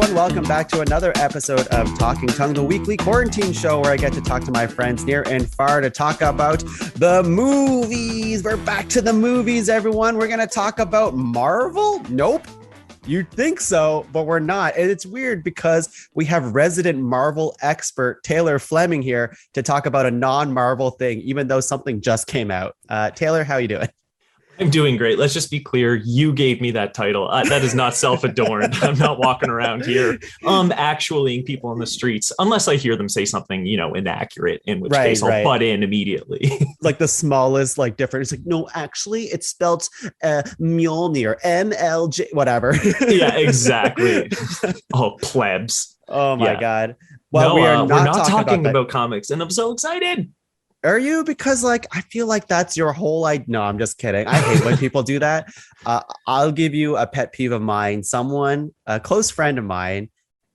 everyone. Welcome back to another episode of Talking Tongue, the weekly quarantine show where I get to talk to my friends near and far to talk about the movies. We're back to the movies, everyone. We're going to talk about Marvel? Nope. You'd think so, but we're not. And it's weird because we have resident Marvel expert Taylor Fleming here to talk about a non-Marvel thing, even though something just came out. Taylor, how are you doing? I'm doing great. Let's just be clear. You gave me that title. That is not self-adorned. I'm not walking around here actuallying people on the streets unless I hear them say something, inaccurate, in which case I'll butt in immediately. Like the smallest difference. It's like, no, actually it's spelled Mjolnir, MLJ, whatever. Yeah, exactly. Oh, plebs. Oh my God. Well, no, we're not talking about comics, and I'm so excited. Are you? Because I feel like that's your whole No, I'm just kidding. I hate when people do that. I'll give you a pet peeve of mine. Someone, a close friend of mine,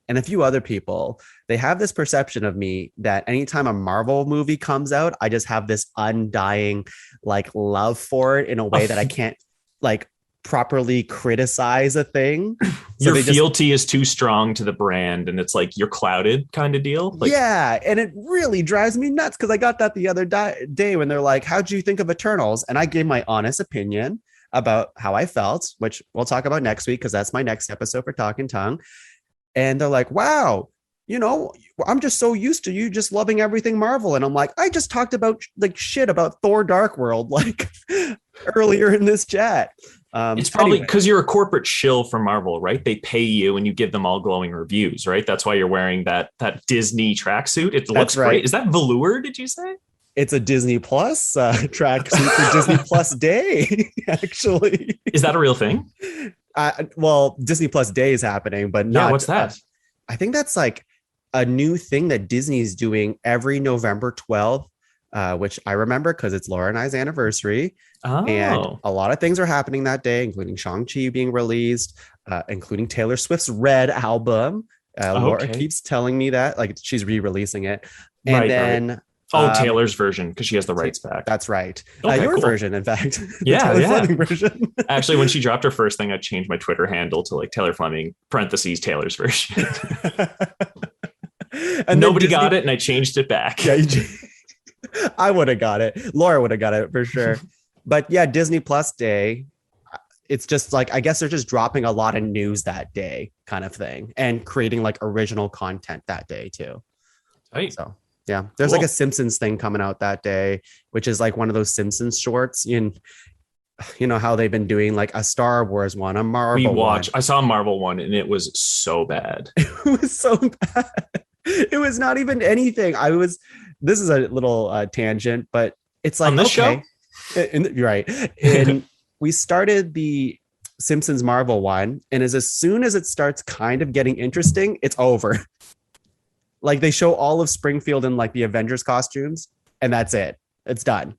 and a few other people, they have this perception of me that anytime a Marvel movie comes out, I just have this undying love for it in a way that I can't properly criticize a thing. So your fealty is too strong to the brand, and it's like you're clouded kind of deal. Yeah, and it really drives me nuts because I got that the other day when they're like, how'd you think of Eternals? And I gave my honest opinion about how I felt, which we'll talk about next week because that's my next episode for Talking Tongue. And they're like, wow, I'm just so used to you just loving everything Marvel. And I'm like, I just talked about shit about Thor Dark World earlier in this chat. It's probably because you're a corporate shill for Marvel, right? They pay you and you give them all glowing reviews, right? That's why you're wearing that Disney tracksuit. It looks great. Is that velour, did you say? It's a Disney Plus tracksuit for Disney Plus Day, actually. Is that a real thing? Well, Disney Plus Day is happening, but not. Yeah, what's that? I think that's a new thing that Disney's doing every November 12th. Which I remember because it's Laura and I's anniversary. Oh. And a lot of things are happening that day, including Shang-Chi being released, including Taylor Swift's Red album. Laura keeps telling me that, she's re-releasing it. And then... Oh, Taylor's version, because she has the rights back. That's right. Okay, your cool. version, in fact. Yeah, Fleming version. Actually, when she dropped her first thing, I changed my Twitter handle to Taylor Fleming, parentheses, Taylor's version. And nobody got it, and I changed it back. Yeah, I would have got it. Laura would have got it for sure. But yeah, Disney Plus Day. It's just I guess they're just dropping a lot of news that day kind of thing and creating original content that day too. Right. So yeah, there's a Simpsons thing coming out that day, which is one of those Simpsons shorts. You know how they've been doing a Star Wars one, a Marvel one. I saw a Marvel one and it was so bad. It was so bad. It was not even anything. This is a little tangent, but it's on this show. You're right. And we started the Simpsons Marvel one, and as soon as it starts kind of getting interesting, it's over. They show all of Springfield in the Avengers costumes, and that's it. It's done.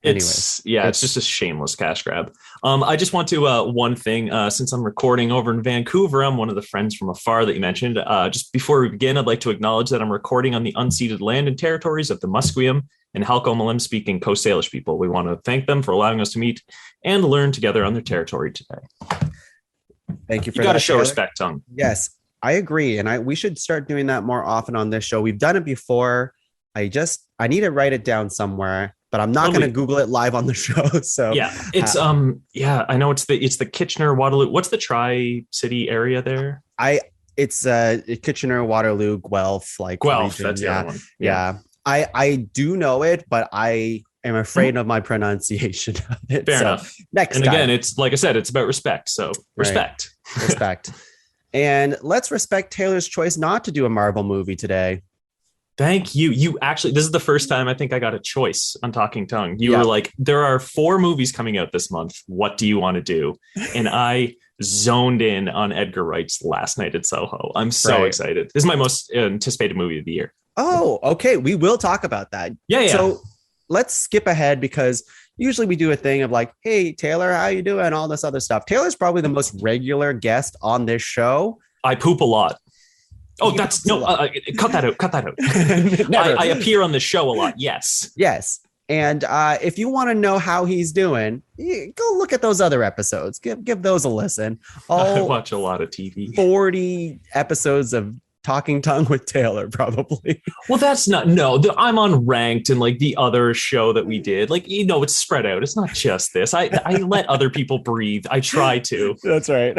It's just a shameless cash grab. I just want to one thing, since I'm recording over in Vancouver, I'm one of the friends from afar that you mentioned. Just before we begin, I'd like to acknowledge that I'm recording on the unceded land and territories of the Musqueam and Halkomelem speaking Coast Salish people. We want to thank them for allowing us to meet and learn together on their territory today. Thank you for that. You got to show respect, Tongue. Yes, I agree. And we should start doing that more often on this show. We've done it before. I need to write it down somewhere. But I'm not going to Google it live on the show. So yeah, it's I know it's the Kitchener Waterloo. What's the Tri-City area there? It's Kitchener, Waterloo, Guelph, Guelph. Region. That's the other one. Yeah. I do know it, but I am afraid of my pronunciation of it. Fair enough. Next and time. Again, it's like I said, it's about respect. So respect, respect, and let's respect Taylor's choice not to do a Marvel movie today. Thank you. You actually, this is the first time I think I got a choice on Talking Tongue. You were like, there are 4 movies coming out this month. What do you want to do? And I zoned in on Edgar Wright's Last Night at Soho. I'm so excited. This is my most anticipated movie of the year. Oh, okay. We will talk about that. Yeah. So let's skip ahead because usually we do a thing of hey, Taylor, how you doing? All this other stuff. Taylor's probably the most regular guest on this show. I poop a lot. Oh, that's cut that out. I appear on the show a lot. Yes. And if you want to know how he's doing, go look at those other episodes. Give those a listen. I watch a lot of TV. 40 episodes of Talking Tongue with Taylor, probably. Well, that's not, no, I'm on Ranked and like the other show that we did. Like, it's spread out. It's not just this. I let other people breathe. I try to. That's right.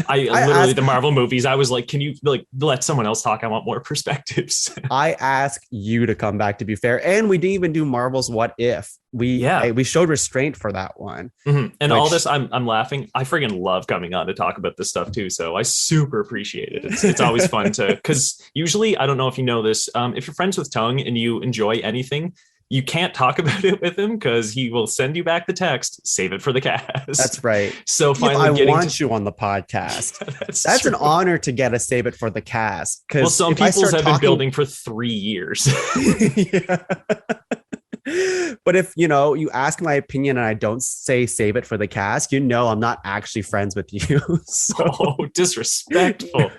I literally, the Marvel movies, I was like, can you like let someone else talk? I want more perspectives. I ask you to come back, to be fair. And we didn't even do Marvel's What If. We showed restraint for that one. Mm-hmm. And all this, I'm laughing. I friggin' love coming on to talk about this stuff too. So I super appreciate it. It's always fun to, because usually, I don't know if you know this, if you're friends with Tuong and you enjoy anything, you can't talk about it with him because he will send you back the text, save it for the cast. That's right. So finally, I want you on the podcast. That's an honor to get a save it for the cast. Well, some people have been building for 3 years. Yeah. But if you ask my opinion and I don't say save it for the cast, I'm not actually friends with you. So. Oh, disrespectful.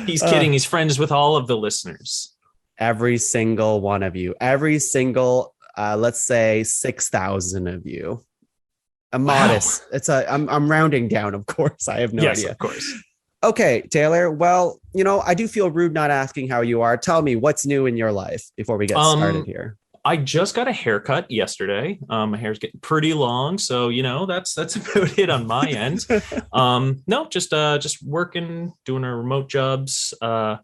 He's kidding. He's friends with all of the listeners. Every single one of you. Every single, let's say 6,000 of you. I'm modest. I'm rounding down, of course. I have no idea. Yes, of course. Okay, Taylor. Well, I do feel rude not asking how you are. Tell me what's new in your life before we get started here. I just got a haircut yesterday. My hair's getting pretty long, so that's about it on my end. No, just working, doing our remote jobs. My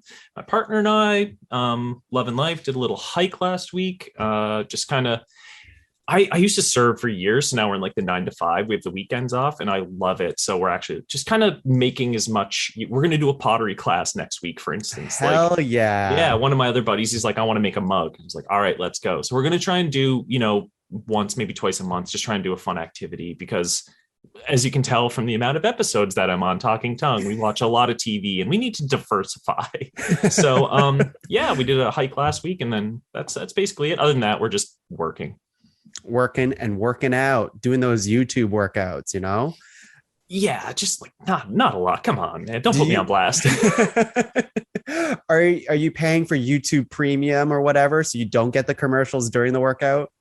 partner and I, loving life. Did a little hike last week. Just kind of. I used to serve for years, so now we're in like the 9 to 5. We have the weekends off, and I love it. So we're actually just kind of making as much. We're going to do a pottery class next week, for instance. Hell yeah! Yeah, one of my other buddies, he's like, I want to make a mug. I was like, all right, let's go. So we're going to try and do, once, maybe twice a month, just try and do a fun activity because, as you can tell from the amount of episodes that I'm on Talking Tongue, we watch a lot of TV and we need to diversify. So, yeah, we did a hike last week, and then that's basically it. Other than that, we're just working and working out, doing those YouTube workouts, Yeah, just like not a lot. Come on, man. Don't put me on blast. Are you paying for YouTube Premium or whatever so you don't get the commercials during the workout?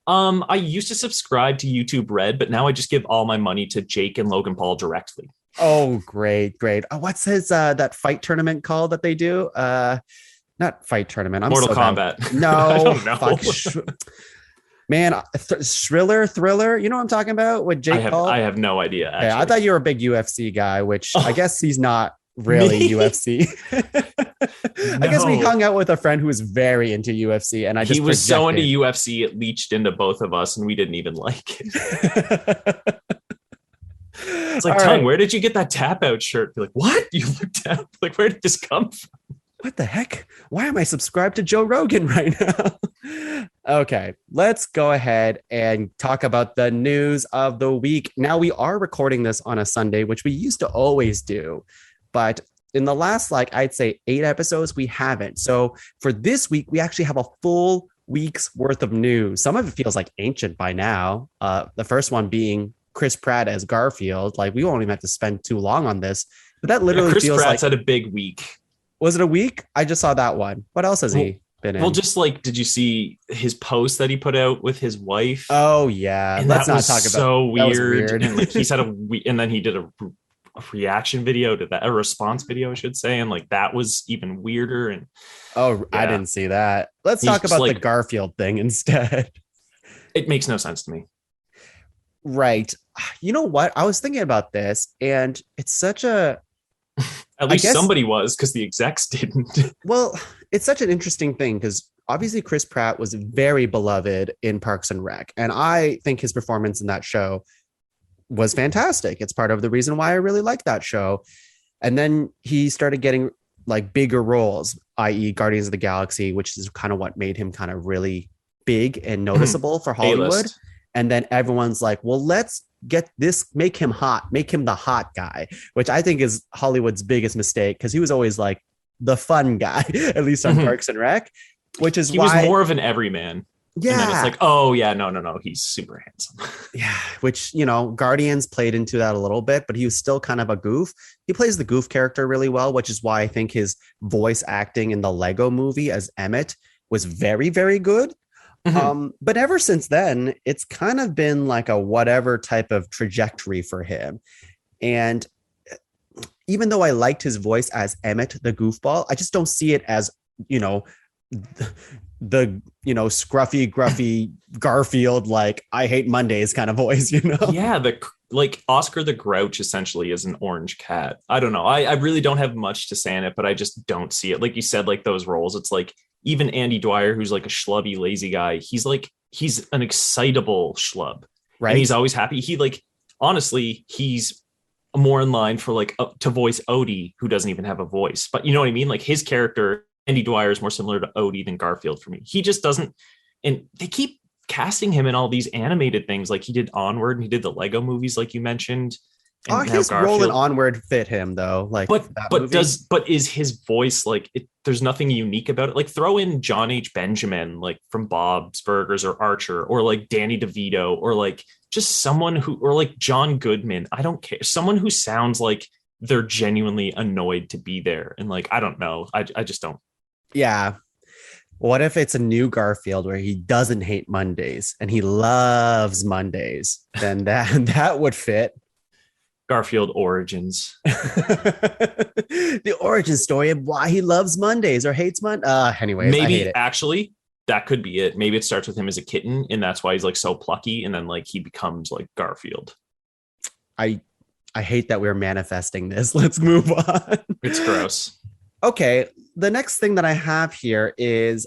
I used to subscribe to YouTube Red, but now I just give all my money to Jake and Logan Paul directly. Oh, great. Oh, what's his that fight tournament called that they do? Not fight tournament. Mortal Kombat. No, I don't know. Man, Thriller, you know what I'm talking about? With Jake Paul? I have no idea. Okay, I thought you were a big UFC guy, which I guess he's not really UFC. I guess we hung out with a friend who was very into UFC, and he was so into UFC, it leached into both of us, and we didn't even like it. It's like, Tongue, where did you get that tap out shirt? You're like, what? You looked down, like, where did this come from? What the heck? Why am I subscribed to Joe Rogan right now? Okay, let's go ahead and talk about the news of the week. Now, we are recording this on a Sunday, which we used to always do. But in the last, I'd say 8 episodes, we haven't. So for this week, we actually have a full week's worth of news. Some of it feels like ancient by now. The first one being Chris Pratt as Garfield. We won't even have to spend too long on this. But that literally Chris feels Pratt's had a big week. Was it a week? I just saw that one. What else has he been in? Well, just did you see his post that he put out with his wife? Oh yeah, and let's not talk about. So weird. And he said and then he did a reaction video to that, a response video, I should say, and that was even weirder. And yeah. I didn't see that. Let's talk about the Garfield thing instead. It makes no sense to me. Right. You know what? I was thinking about this, and it's such a. At least somebody was, because the execs didn't. Well, it's such an interesting thing because obviously Chris Pratt was very beloved in Parks and Rec. And I think his performance in that show was fantastic. It's part of the reason why I really like that show. And then he started getting bigger roles, i.e. Guardians of the Galaxy, which is kind of what made him kind of really big and noticeable for Hollywood. A-list. And then everyone's like, well, let's get this, make him hot, make him the hot guy, which I think is Hollywood's biggest mistake because he was always the fun guy, at least on Parks and Rec, which is why he was more of an everyman. Yeah. And then it's oh yeah, no, he's super handsome. Yeah. Which, Guardians played into that a little bit, but he was still kind of a goof. He plays the goof character really well, which is why I think his voice acting in the Lego movie as Emmett was very, very good. But ever since then, it's kind of been like a whatever type of trajectory for him. And even though I liked his voice as Emmett the goofball, I just don't see it as, you know, the scruffy, gruffy Garfield, like I hate Mondays kind of voice, you know? Yeah, like Oscar the Grouch essentially is an orange cat. I don't know. I really don't have much to say on it, but I just don't see it. Like you said, like those roles, it's like even Andy Dwyer, who's like a schlubby, lazy guy, he's an excitable schlub. Right. And he's always happy. He like, honestly, he's more in line for like to voice Odie, who doesn't even have a voice. But you know what I mean? Like his character, Andy Dwyer, is more similar to Odie than Garfield for me. He just doesn't, and they keep casting him in all these animated things. Like he did Onward and he did the Lego movies, like you mentioned. And his role in Onward fit him though. Like, but is his voice like it? There's nothing unique about it. Like throw in John H. Benjamin, like from Bob's Burgers or Archer, or like Danny DeVito, or like just someone who, or like John Goodman. I don't care. Someone who sounds like they're genuinely annoyed to be there. And like, I don't know. I just don't. Yeah. What if it's a new Garfield where he doesn't hate Mondays and he loves Mondays? Then that would fit. Garfield Origins. The origin story of why he loves Mondays or hates Mondays. Anyways, maybe actually that could be it. Maybe it starts with him as a kitten and that's why he's like so plucky, and then like he becomes like Garfield. I hate that we're manifesting this. Let's move on. It's gross. Okay, the next thing that I have here is,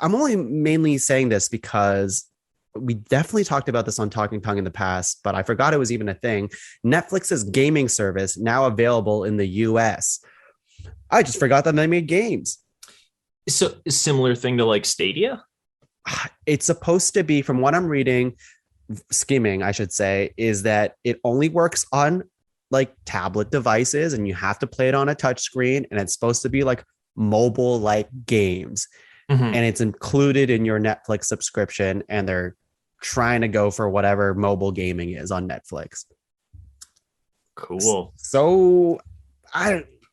I'm only mainly saying this because we definitely talked about this on Talking Tongue in the past, but I forgot it was even a thing. Netflix's gaming service now available in the US. I just forgot that they made games. So a similar thing to like Stadia? It's supposed to be, from what I'm reading, skimming, I should say, is that it only works on like tablet devices and you have to play it on a touch screen, and it's supposed to be like mobile like games. And it's included in your Netflix subscription, and they're trying to go for whatever mobile gaming is on Netflix. Cool. So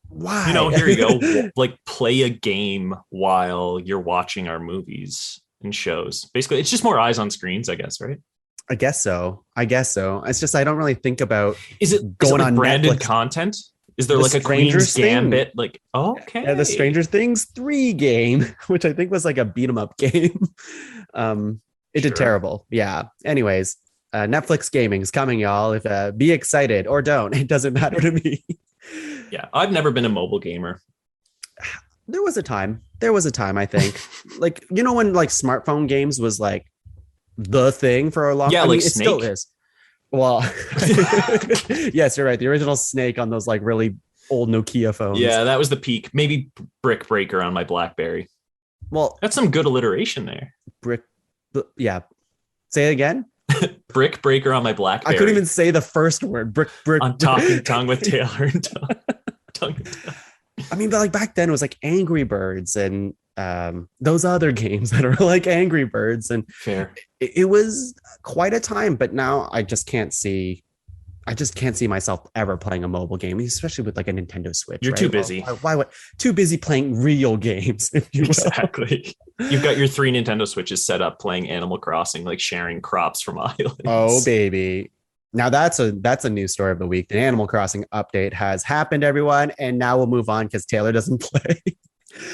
why? You know, here you go. Like play a game while you're watching our movies and shows. Basically, it's just more eyes on screens, I guess, right? I guess so. It's just, I don't really think about, is it like on branded Netflix content? Is there like a Queen's Gambit? Like, okay. Yeah, the Stranger Things 3 game, which I think was like a beat 'em up game. It did terrible. Yeah. Anyways, Netflix gaming is coming, y'all. If be excited or don't, it doesn't matter to me. Yeah, I've never been a mobile gamer. There was a time, I think. Like, you know, when like smartphone games was like the thing for a long time. Yeah, I like mean, it Snake. still is. Well, yes, you're right. The original Snake on those like really old Nokia phones. Yeah, that was the peak. Maybe Brick Breaker on my BlackBerry. Well, that's some good alliteration there. Yeah. Say it again. Brick Breaker on my BlackBerry. I couldn't even say the first word. Brick. On Talking Tongue with Taylor and Tongue. I mean, but like back then it was like Angry Birds and those other games that are like Angry Birds, and fair. It was quite a time, but now I just can't see myself ever playing a mobile game, especially with like a Nintendo Switch. You're right? too busy. Why too busy playing real games, if you will. Exactly. You've got your 3 Nintendo Switches set up playing Animal Crossing, like sharing crops from islands. Oh, baby. Now that's a new story of the week. The Animal Crossing update has happened, everyone, and now we'll move on because Taylor doesn't play.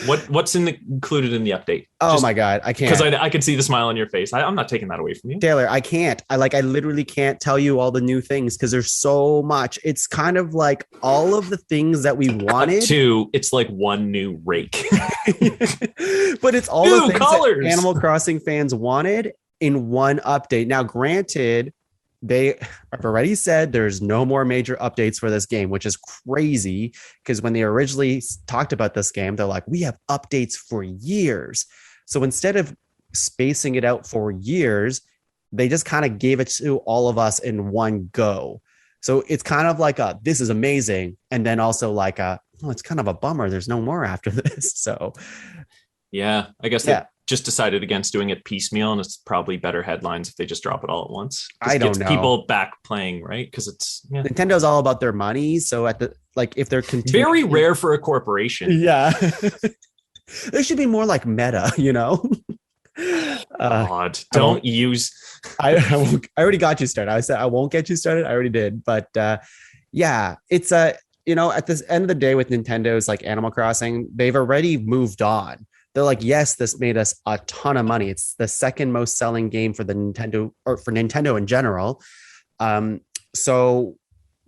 What's included in the update? Oh my God, I can't. Because I can see the smile on your face. I'm not taking that away from you, Taylor. I can't. I literally can't tell you all the new things because there's so much. It's kind of like all of the things that we wanted. It's like one new rake, but it's all new the things colors that Animal Crossing fans wanted in one update. Now, granted, they have already said there's no more major updates for this game, which is crazy because when they originally talked about this game, they're like, we have updates for years. So instead of spacing it out for years, they just kind of gave it to all of us in one go. So it's kind of like this is amazing. And then also like it's kind of a bummer. There's no more after this. So yeah, I guess they just decided against doing it piecemeal, and it's probably better headlines if they just drop it all at once. I don't know. People back playing, right? Because it's Nintendo's all about their money. So if they're very rare for a corporation. Yeah. There should be more like Meta, you know? Uh, God, I won't. don't use. I already got you started. I said I won't get you started. I already did. But yeah, it's a at this end of the day with Nintendo's like Animal Crossing, they've already moved on. They're like, yes, this made us a ton of money. It's the second most selling game for the Nintendo or for Nintendo in general. So,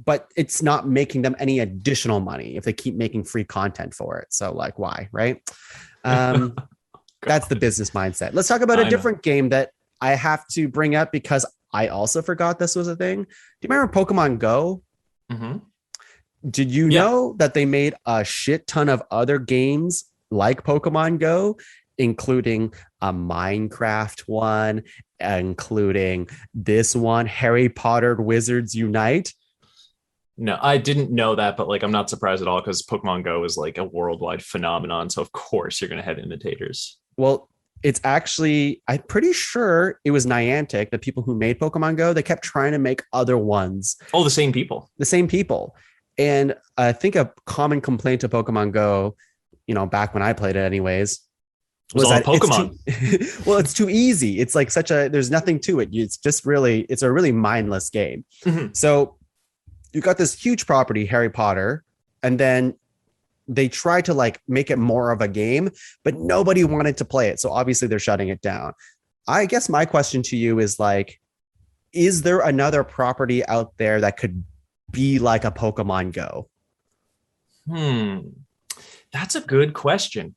but it's not making them any additional money if they keep making free content for it. So, like, why, right? That's the business mindset. Let's talk about a different game that I have to bring up because I also forgot this was a thing. Do you remember Pokemon Go? Mm-hmm. Did you know that they made a shit ton of other games like Pokemon Go, including a Minecraft one, including this one, Harry Potter Wizards Unite? No, I didn't know that, but like I'm not surprised at all because Pokemon Go is like a worldwide phenomenon. So of course you're gonna have imitators. Well, it's actually, I'm pretty sure it was Niantic, the people who made Pokemon Go. They kept trying to make other ones. Oh, the same people. The same people. And I think a common complaint to Pokemon Go, back when I played it anyways, was that Pokemon. It's too easy. It's like there's nothing to it. It's a really mindless game. Mm-hmm. So you got this huge property, Harry Potter, and then they tried to like make it more of a game, but nobody wanted to play it. So obviously they're shutting it down. I guess my question to you is like, is there another property out there that could be like a Pokemon Go? That's a good question.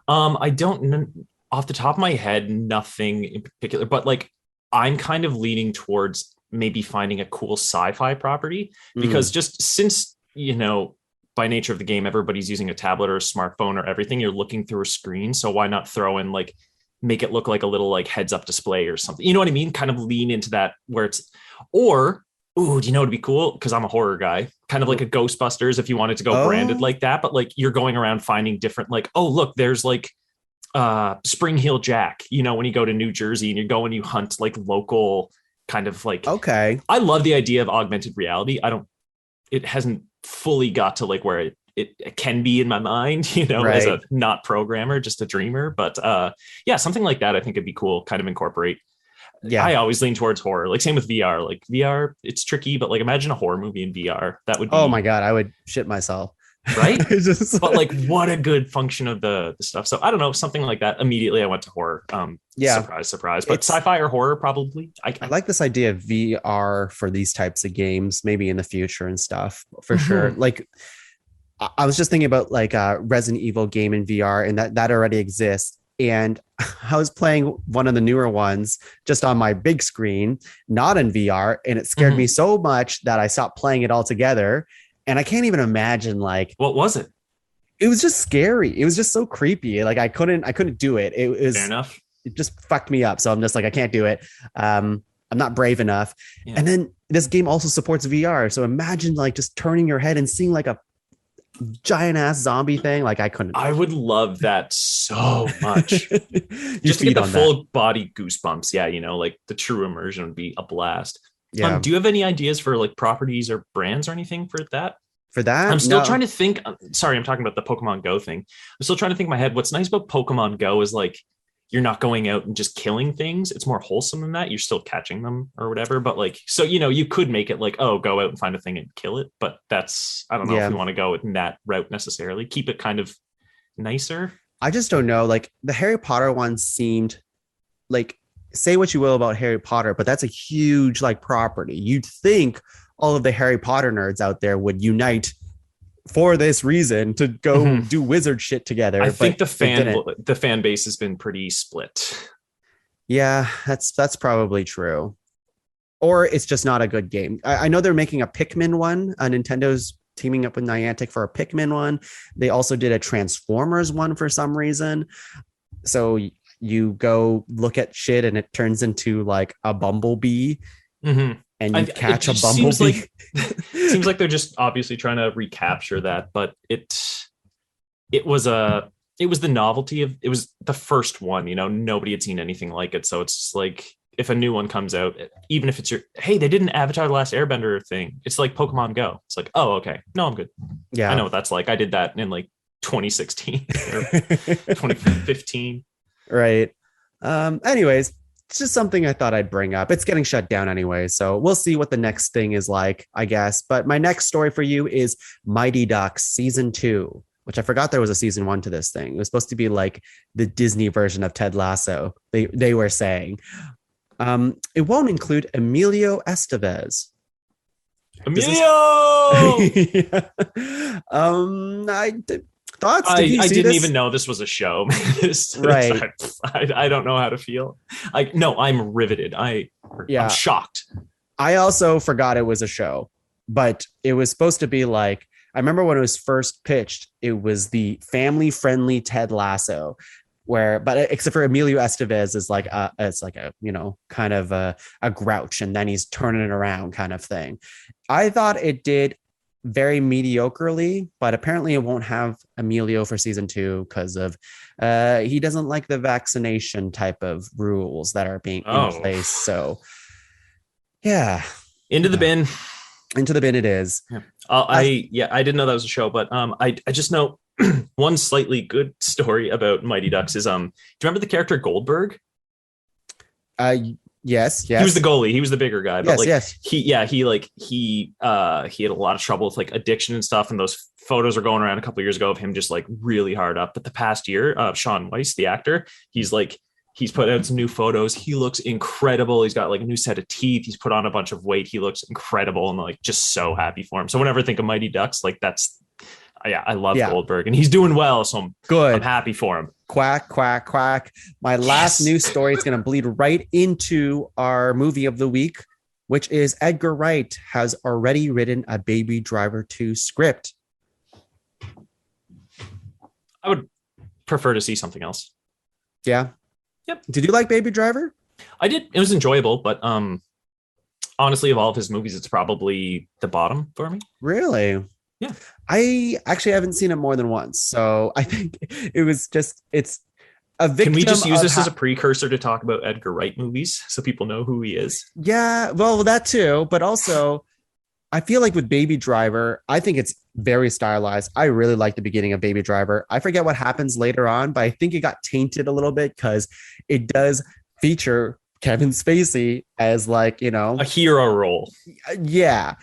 I don't know off the top of my head, nothing in particular, but like I'm kind of leaning towards maybe finding a cool sci-fi property because just since, by nature of the game, everybody's using a tablet or a smartphone or everything, you're looking through a screen. So why not throw in like, make it look like a little like heads up display or something, you know what I mean? Kind of lean into that where it's, or, do you know what'd be cool? Cause I'm a horror guy, kind of like a Ghostbusters if you wanted to go branded like that, but like you're going around finding different, like, oh, look, there's like Spring Heel Jack, when you go to New Jersey and you go and you hunt like local kind of like, okay. I love the idea of augmented reality. It hasn't fully got to like where it can be in my mind, right. As a not programmer, just a dreamer. But yeah, something like that I think would be cool, kind of incorporate. Yeah, I always lean towards horror. Like same with VR. Like VR, it's tricky, but like imagine a horror movie in VR. That would be, oh my God, I would shit myself. Right? But like what a good function of the stuff. So I don't know, something like that. Immediately I went to horror. Surprise. But sci-fi or horror probably. I like this idea of VR for these types of games, maybe in the future and stuff for sure. Like I was just thinking about like a Resident Evil game in VR and that already exists. And I was playing one of the newer ones just on my big screen, not in VR. And it scared me so much that I stopped playing it altogether. And I can't even imagine like, what was it? It was just scary. It was just so creepy. Like I couldn't do it. It was fair enough. It just fucked me up. So I'm just like, I can't do it. I'm not brave enough. Yeah. And then this game also supports VR. So imagine like just turning your head and seeing like a giant ass zombie thing. Like I would love that so much. Just to get the full body goosebumps. Yeah. Like the true immersion would be a blast. Yeah. Do you have any ideas for like properties or brands or anything for that? I'm still trying to think. Sorry, I'm talking about the Pokemon Go thing. I'm still trying to think in my head. What's nice about Pokemon Go is like, you're not going out and just killing things. It's more wholesome than that. You're still catching them or whatever. But like, so, you could make it like, oh, go out and find a thing and kill it. But that's, I don't know if you want to go in that route necessarily. Keep it kind of nicer. I just don't know. Like the Harry Potter one seemed like, say what you will about Harry Potter, but that's a huge like property. You'd think all of the Harry Potter nerds out there would unite for this reason to go do wizard shit together. I think the fan base has been pretty split. Yeah, that's probably true. Or it's just not a good game. I know they're making a Pikmin one. Nintendo's teaming up with Niantic for a Pikmin one. They also did a Transformers one for some reason. So you go look at shit and it turns into like a bumblebee. And you catch a bumblebee. Seems like they're just obviously trying to recapture that, but it was the novelty of it was the first one. Nobody had seen anything like it, so it's just like if a new one comes out, even if it's they did an Avatar: The Last Airbender thing. It's like Pokemon Go. It's like, oh, okay, no, I'm good. Yeah, I know what that's like. I did that in like 2016 or 2015. Right. Anyways. it's just something I thought I'd bring up. It's getting shut down anyway, so we'll see what the next thing is like, I guess. But my next story for you is Mighty Ducks season 2, which I forgot there was a season 1 to this thing. It was supposed to be like the Disney version of Ted Lasso. They were saying. It won't include Emilio Estevez. Emilio! Thoughts? I didn't even know this was a show. Right. I don't know how to feel. I'm riveted. I'm shocked. I also forgot it was a show, but it was supposed to be like, I remember when it was first pitched, it was the family-friendly Ted Lasso, but except for Emilio Estevez is like it's like a, kind of a grouch, and then he's turning it around kind of thing. I thought it did very mediocrely, but apparently it won't have Emilio for season 2 because of he doesn't like the vaccination type of rules that are being in place. So yeah, into the bin it is. I didn't know that was a show, but I just know one slightly good story about Mighty Ducks is do you remember the character Goldberg? Yes. He was the goalie. He was the bigger guy. But yes. He had a lot of trouble with like addiction and stuff. And those photos are going around a couple of years ago of him just like really hard up. But the past year, Sean Weiss, the actor, he's put out some new photos. He looks incredible. He's got like a new set of teeth. He's put on a bunch of weight. He looks incredible. And like, just so happy for him. So whenever I think of Mighty Ducks, like I love Goldberg, and he's doing well. So I'm happy for him. Quack, quack, quack. My last news story is going to bleed right into our movie of the week, which is Edgar Wright has already written a Baby Driver 2 script. I would prefer to see something else. Yeah. Yep. Did you like Baby Driver? I did. It was enjoyable, but honestly, of all of his movies, it's probably the bottom for me. Really? Yeah. I actually haven't seen it more than once. So I think it's a victim. Can we just use this as a precursor to talk about Edgar Wright movies so people know who he is? Yeah, well, that too. But also, I feel like with Baby Driver, I think it's very stylized. I really like the beginning of Baby Driver. I forget what happens later on, but I think it got tainted a little bit because it does feature Kevin Spacey as like, a hero role. Yeah.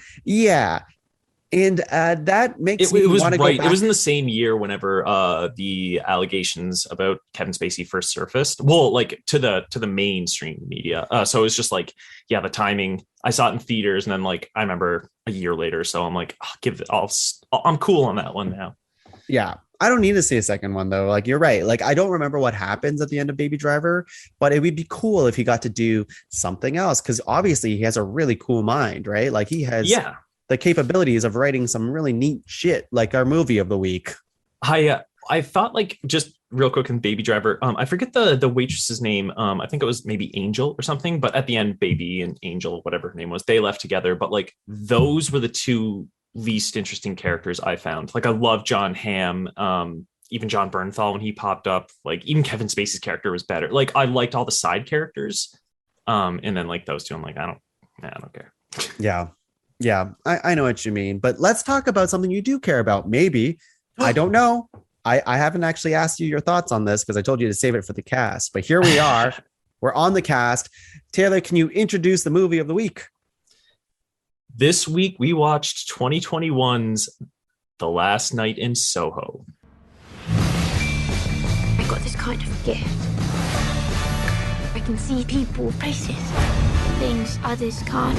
And that makes me want to go back. It was in the same year whenever the allegations about Kevin Spacey first surfaced. Well, like to the mainstream media. So it was just like, yeah, the timing. I saw it in theaters, and then like I remember a year later. So I'm like, I'm cool on that one now. Yeah, I don't need to see a second one though. Like you're right. Like I don't remember what happens at the end of Baby Driver, but it would be cool if he got to do something else because obviously he has a really cool mind, right? Like he has the capabilities of writing some really neat shit, like our movie of the week. I thought like just real quick in Baby Driver, I forget the waitress's name. I think it was maybe Angel or something, but at the end, Baby and Angel, whatever her name was, they left together. But like those were the two least interesting characters I found. Like I love John Hamm, even John Bernthal when he popped up. Like even Kevin Spacey's character was better. Like I liked all the side characters, and then like those two, I'm like I don't care. Yeah, I know what you mean. But let's talk about something you do care about. Maybe. I don't know. I haven't actually asked you your thoughts on this because I told you to save it for the cast. But here we are. We're on the cast. Taylor, can you introduce the movie of the week? This week, we watched 2021's The Last Night in Soho. I got this kind of gift. I can see people, places, things others can't.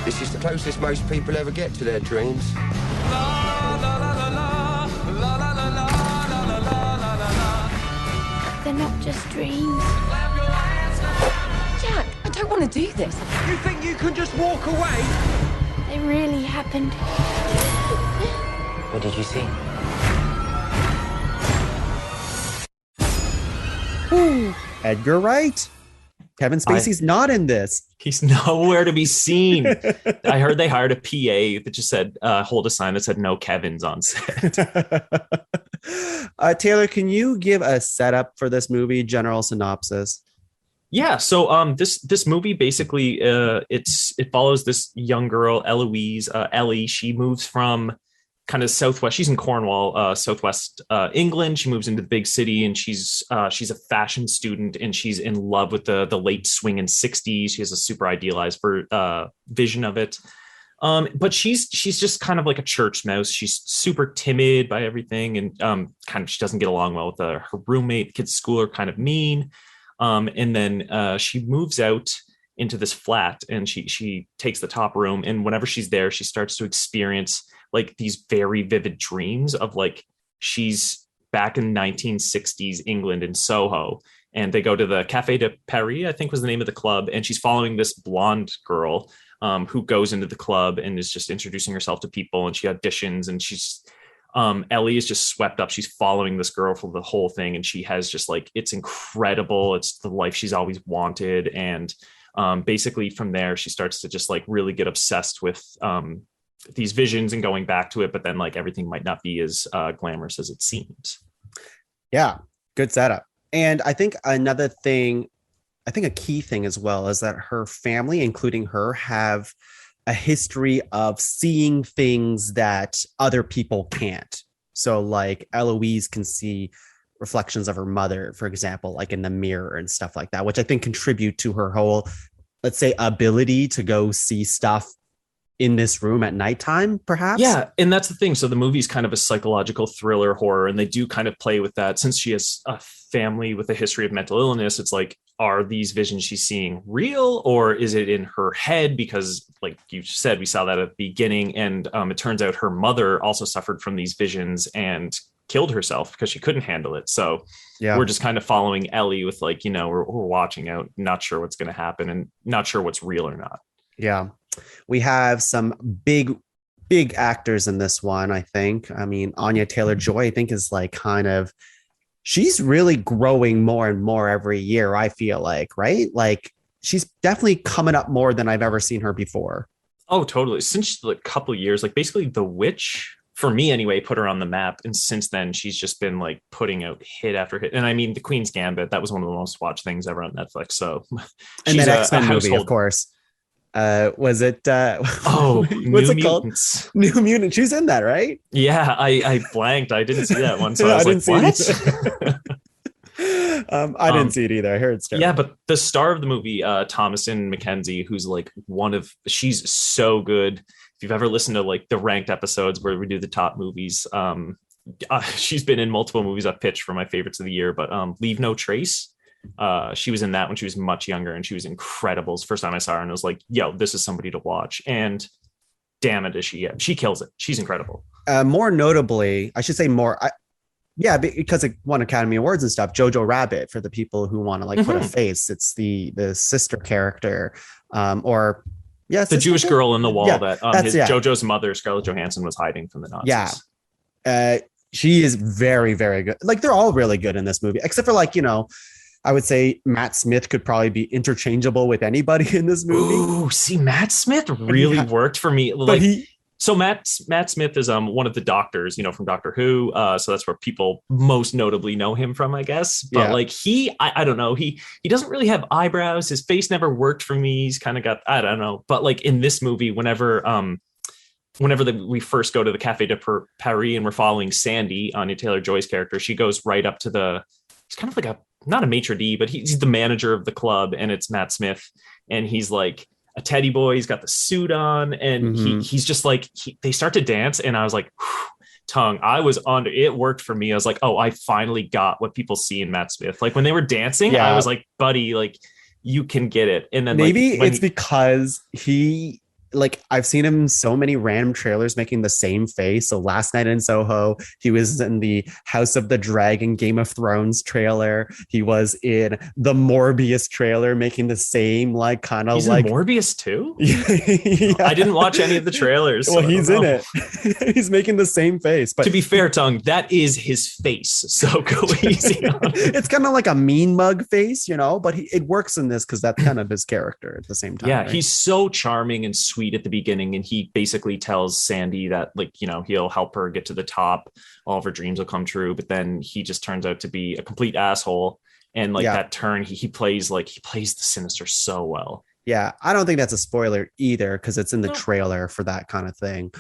This is the closest most people ever get to their dreams. They're not just dreams. Jack, I don't want to do this. You think you can just walk away? They really happened. What did you see? Ooh, Edgar Wright. Kevin Spacey's not in this. He's nowhere to be seen. I heard they hired a PA that just said, hold a sign that said no Kevin's on set. Taylor, can you give a setup for this movie, general synopsis? Yeah. So this movie basically it follows this young girl, Eloise, Ellie. She moves from kind of southwest. She's in Cornwall, southwest England. She moves into the big city, and she's a fashion student, and she's in love with the late swinging 60s. She has a super idealized vision of it. But she's just kind of like a church mouse. She's super timid by everything, and kind of she doesn't get along well with her roommate. The kids at school are kind of mean. And then she moves out into this flat, and she takes the top room. And whenever she's there, she starts to experience like these very vivid dreams of like she's back in 1960s England in Soho. And they go to the Café de Paris, I think was the name of the club. And she's following this blonde girl who goes into the club and is just introducing herself to people. And she auditions, and she's Ellie is just swept up. She's following this girl for the whole thing. And she has just like, it's incredible. It's the life she's always wanted. And basically from there, she starts to just like really get obsessed with these visions and going back to it. But then like everything might not be as glamorous as it seems. Yeah, good setup. And I think another thing, I think a key thing as well is that her family, including her, have a history of seeing things that other people can't. So like Eloise can see reflections of her mother, for example, like in the mirror and stuff like that, which I think contribute to her whole, let's say, ability to go see stuff in this room at nighttime, perhaps. Yeah. And that's the thing. So the movie's kind of a psychological thriller horror, and they do kind of play with that. Since she has a family with a history of mental illness, it's like, are these visions she's seeing real, or is it in her head? Because like you said, we saw that at the beginning, and it turns out her mother also suffered from these visions and killed herself because she couldn't handle it. So yeah, we're just kind of following Ellie with like, we're watching out, not sure what's going to happen and not sure what's real or not. Yeah. We have some big actors in this one, I think. I mean, Anya Taylor-Joy, I think, is like kind of, she's really growing more and more every year, I feel like, right? Like she's definitely coming up more than I've ever seen her before. Oh, totally. Since a couple of years, like basically The Witch, for me anyway, put her on the map. And since then, she's just been like putting out hit after hit. And I mean, The Queen's Gambit, that was one of the most watched things ever on Netflix. So and then X-Men movie, of course. Was it what's it called? New Mutants. She's in that, right? Yeah, I blanked. I didn't see that one, so I was like, what? I didn't see it either. I heard it's terrible. Yeah, but the star of the movie, Thomasin McKenzie, who's like she's so good. If you've ever listened to like the ranked episodes where we do the top movies, she's been in multiple movies I've pitched for my favorites of the year, but Leave No Trace. She was in that when she was much younger, and she was incredible. It's the first time I saw her, and I was like, yo, this is somebody to watch. And damn it, she kills it. She's incredible. More notably, I should say because it won Academy Awards and stuff, Jojo Rabbit, for the people who want to like put a face. It's the sister character, the Jewish girl in the wall Jojo's mother, Scarlett Johansson, was hiding from the Nazis. Yeah. She is very, very good. Like they're all really good in this movie, except for like, I would say Matt Smith could probably be interchangeable with anybody in this movie. Ooh, see, Matt Smith really worked for me. Like, so Matt Smith is one of the doctors, from Doctor Who. So that's where people most notably know him from, I guess. But like I don't know, he doesn't really have eyebrows. His face never worked for me. He's kind of got, I don't know. But like in this movie, whenever we first go to the Café de Paris and we're following Sandy, Anya Taylor-Joy's character, she goes right up to he's kind of like not a maitre d', but he's the manager of the club, and it's Matt Smith, and he's like a teddy boy. He's got the suit on, and he's just like, they start to dance, and I was like, Tuong, I was on it. Worked for me. I was like, oh, I finally got what people see in Matt Smith. Like when they were dancing, I was like, buddy, like you can get it. And then maybe it's because I've seen him in so many random trailers making the same face. So last night in Soho, he was in the House of the Dragon Game of Thrones trailer. He was in the Morbius trailer making the same He's in Morbius too? Yeah. I didn't watch any of the trailers. Well, he's in it. He's making the same face. But to be fair, Tuong, that is his face. So go easy on it. It's kind of like a mean mug face, but it works in this because that's kind of his character at the same time. Yeah, right? He's so charming and sweet at the beginning, and he basically tells Sandy that he'll help her get to the top, all of her dreams will come true, but then he just turns out to be a complete asshole, and that turn he plays the sinister so well. I don't think that's a spoiler either because it's in the trailer for that kind of thing.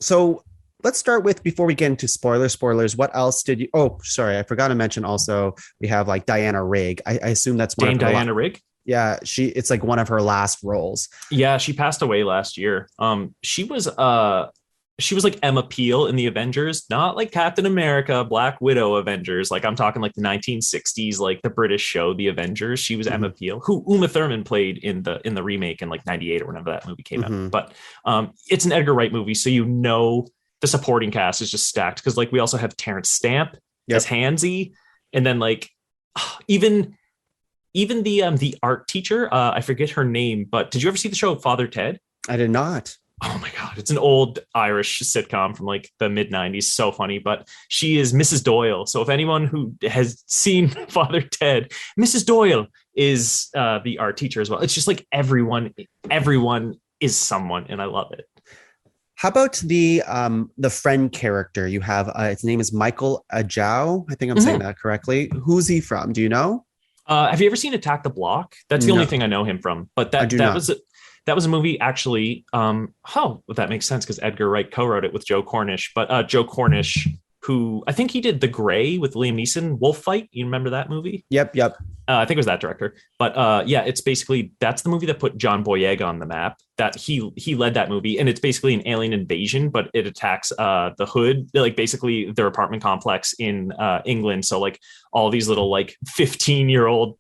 So let's start with, before we get into spoilers, what else did you, oh, sorry, I forgot to mention also, we have like Diana Rigg. I assume that's one Dame of her Diana Rigg. Yeah, it's like one of her last roles. Yeah, she passed away last year. She was like Emma Peel in the Avengers, not like Captain America, Black Widow Avengers. Like I'm talking like the 1960s, like the British show, The Avengers. She was Emma Peel, who Uma Thurman played in the remake in like 98 or whenever that movie came out. But it's an Edgar Wright movie, so you know the supporting cast is just stacked, because like we also have Terrence Stamp as Hansy, and then like even the art teacher, I forget her name, but did you ever see the show Father Ted? I did not. Oh my God. It's an old Irish sitcom from like the mid 90s. So funny, but she is Mrs. Doyle. So if anyone who has seen Father Ted, Mrs. Doyle is the art teacher as well. It's just like everyone is someone, and I love it. How about the friend character you have? His name is Michael Ajao. I think I'm saying that correctly. Who's he from? Do you know? Have you ever seen Attack the Block? That's the only thing I know him from. But that was a movie, actually. That makes sense, because Edgar Wright co-wrote it with Joe Cornish. But Joe Cornish, who I think he did The Grey with Liam Neeson, Wolf Fight. You remember that movie? Yep. I think it was that director. But it's basically, that's the movie that put John Boyega on the map. That he led that movie, and it's basically an alien invasion, but it attacks the hood, like basically their apartment complex in England. So like all these little like 15-year-old,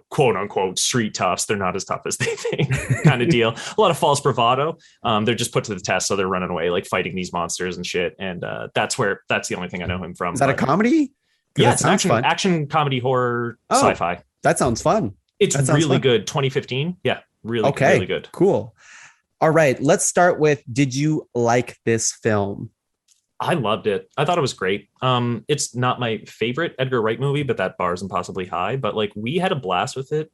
quote unquote street toughs, they're not as tough as they think, kind of deal. A lot of false bravado. They're just put to the test, so they're running away, like fighting these monsters and shit. And that's the only thing I know him from. Is that a comedy? Yeah, it's an action comedy horror sci-fi. That sounds fun. It's really good. 2015. Yeah, really good. Cool. All right, let's start with, did you like this film? I loved it. I thought it was great. It's not my favorite Edgar Wright movie, but that bar is impossibly high. But like, we had a blast with it.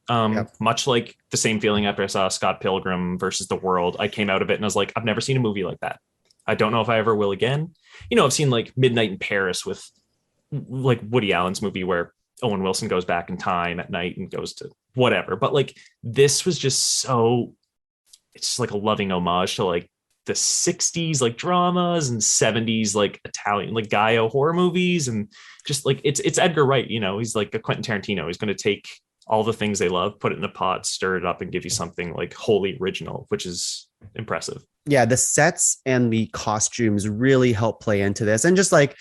Much like the same feeling after I saw Scott Pilgrim versus the World. I came out of it and I was like, I've never seen a movie like that. I don't know if I ever will again. I've seen like Midnight in Paris with like Woody Allen's movie where Owen Wilson goes back in time at night and goes to whatever. But like, this was just it's just like a loving homage to like the 60s like dramas and 70s like Italian like Gaio horror movies, and just like it's Edgar Wright. He's like a Quentin Tarantino. He's going to take all the things they love, put it in a pot, stir it up, and give you something like wholly original, which is impressive. Yeah, the sets and the costumes really help play into this, and just like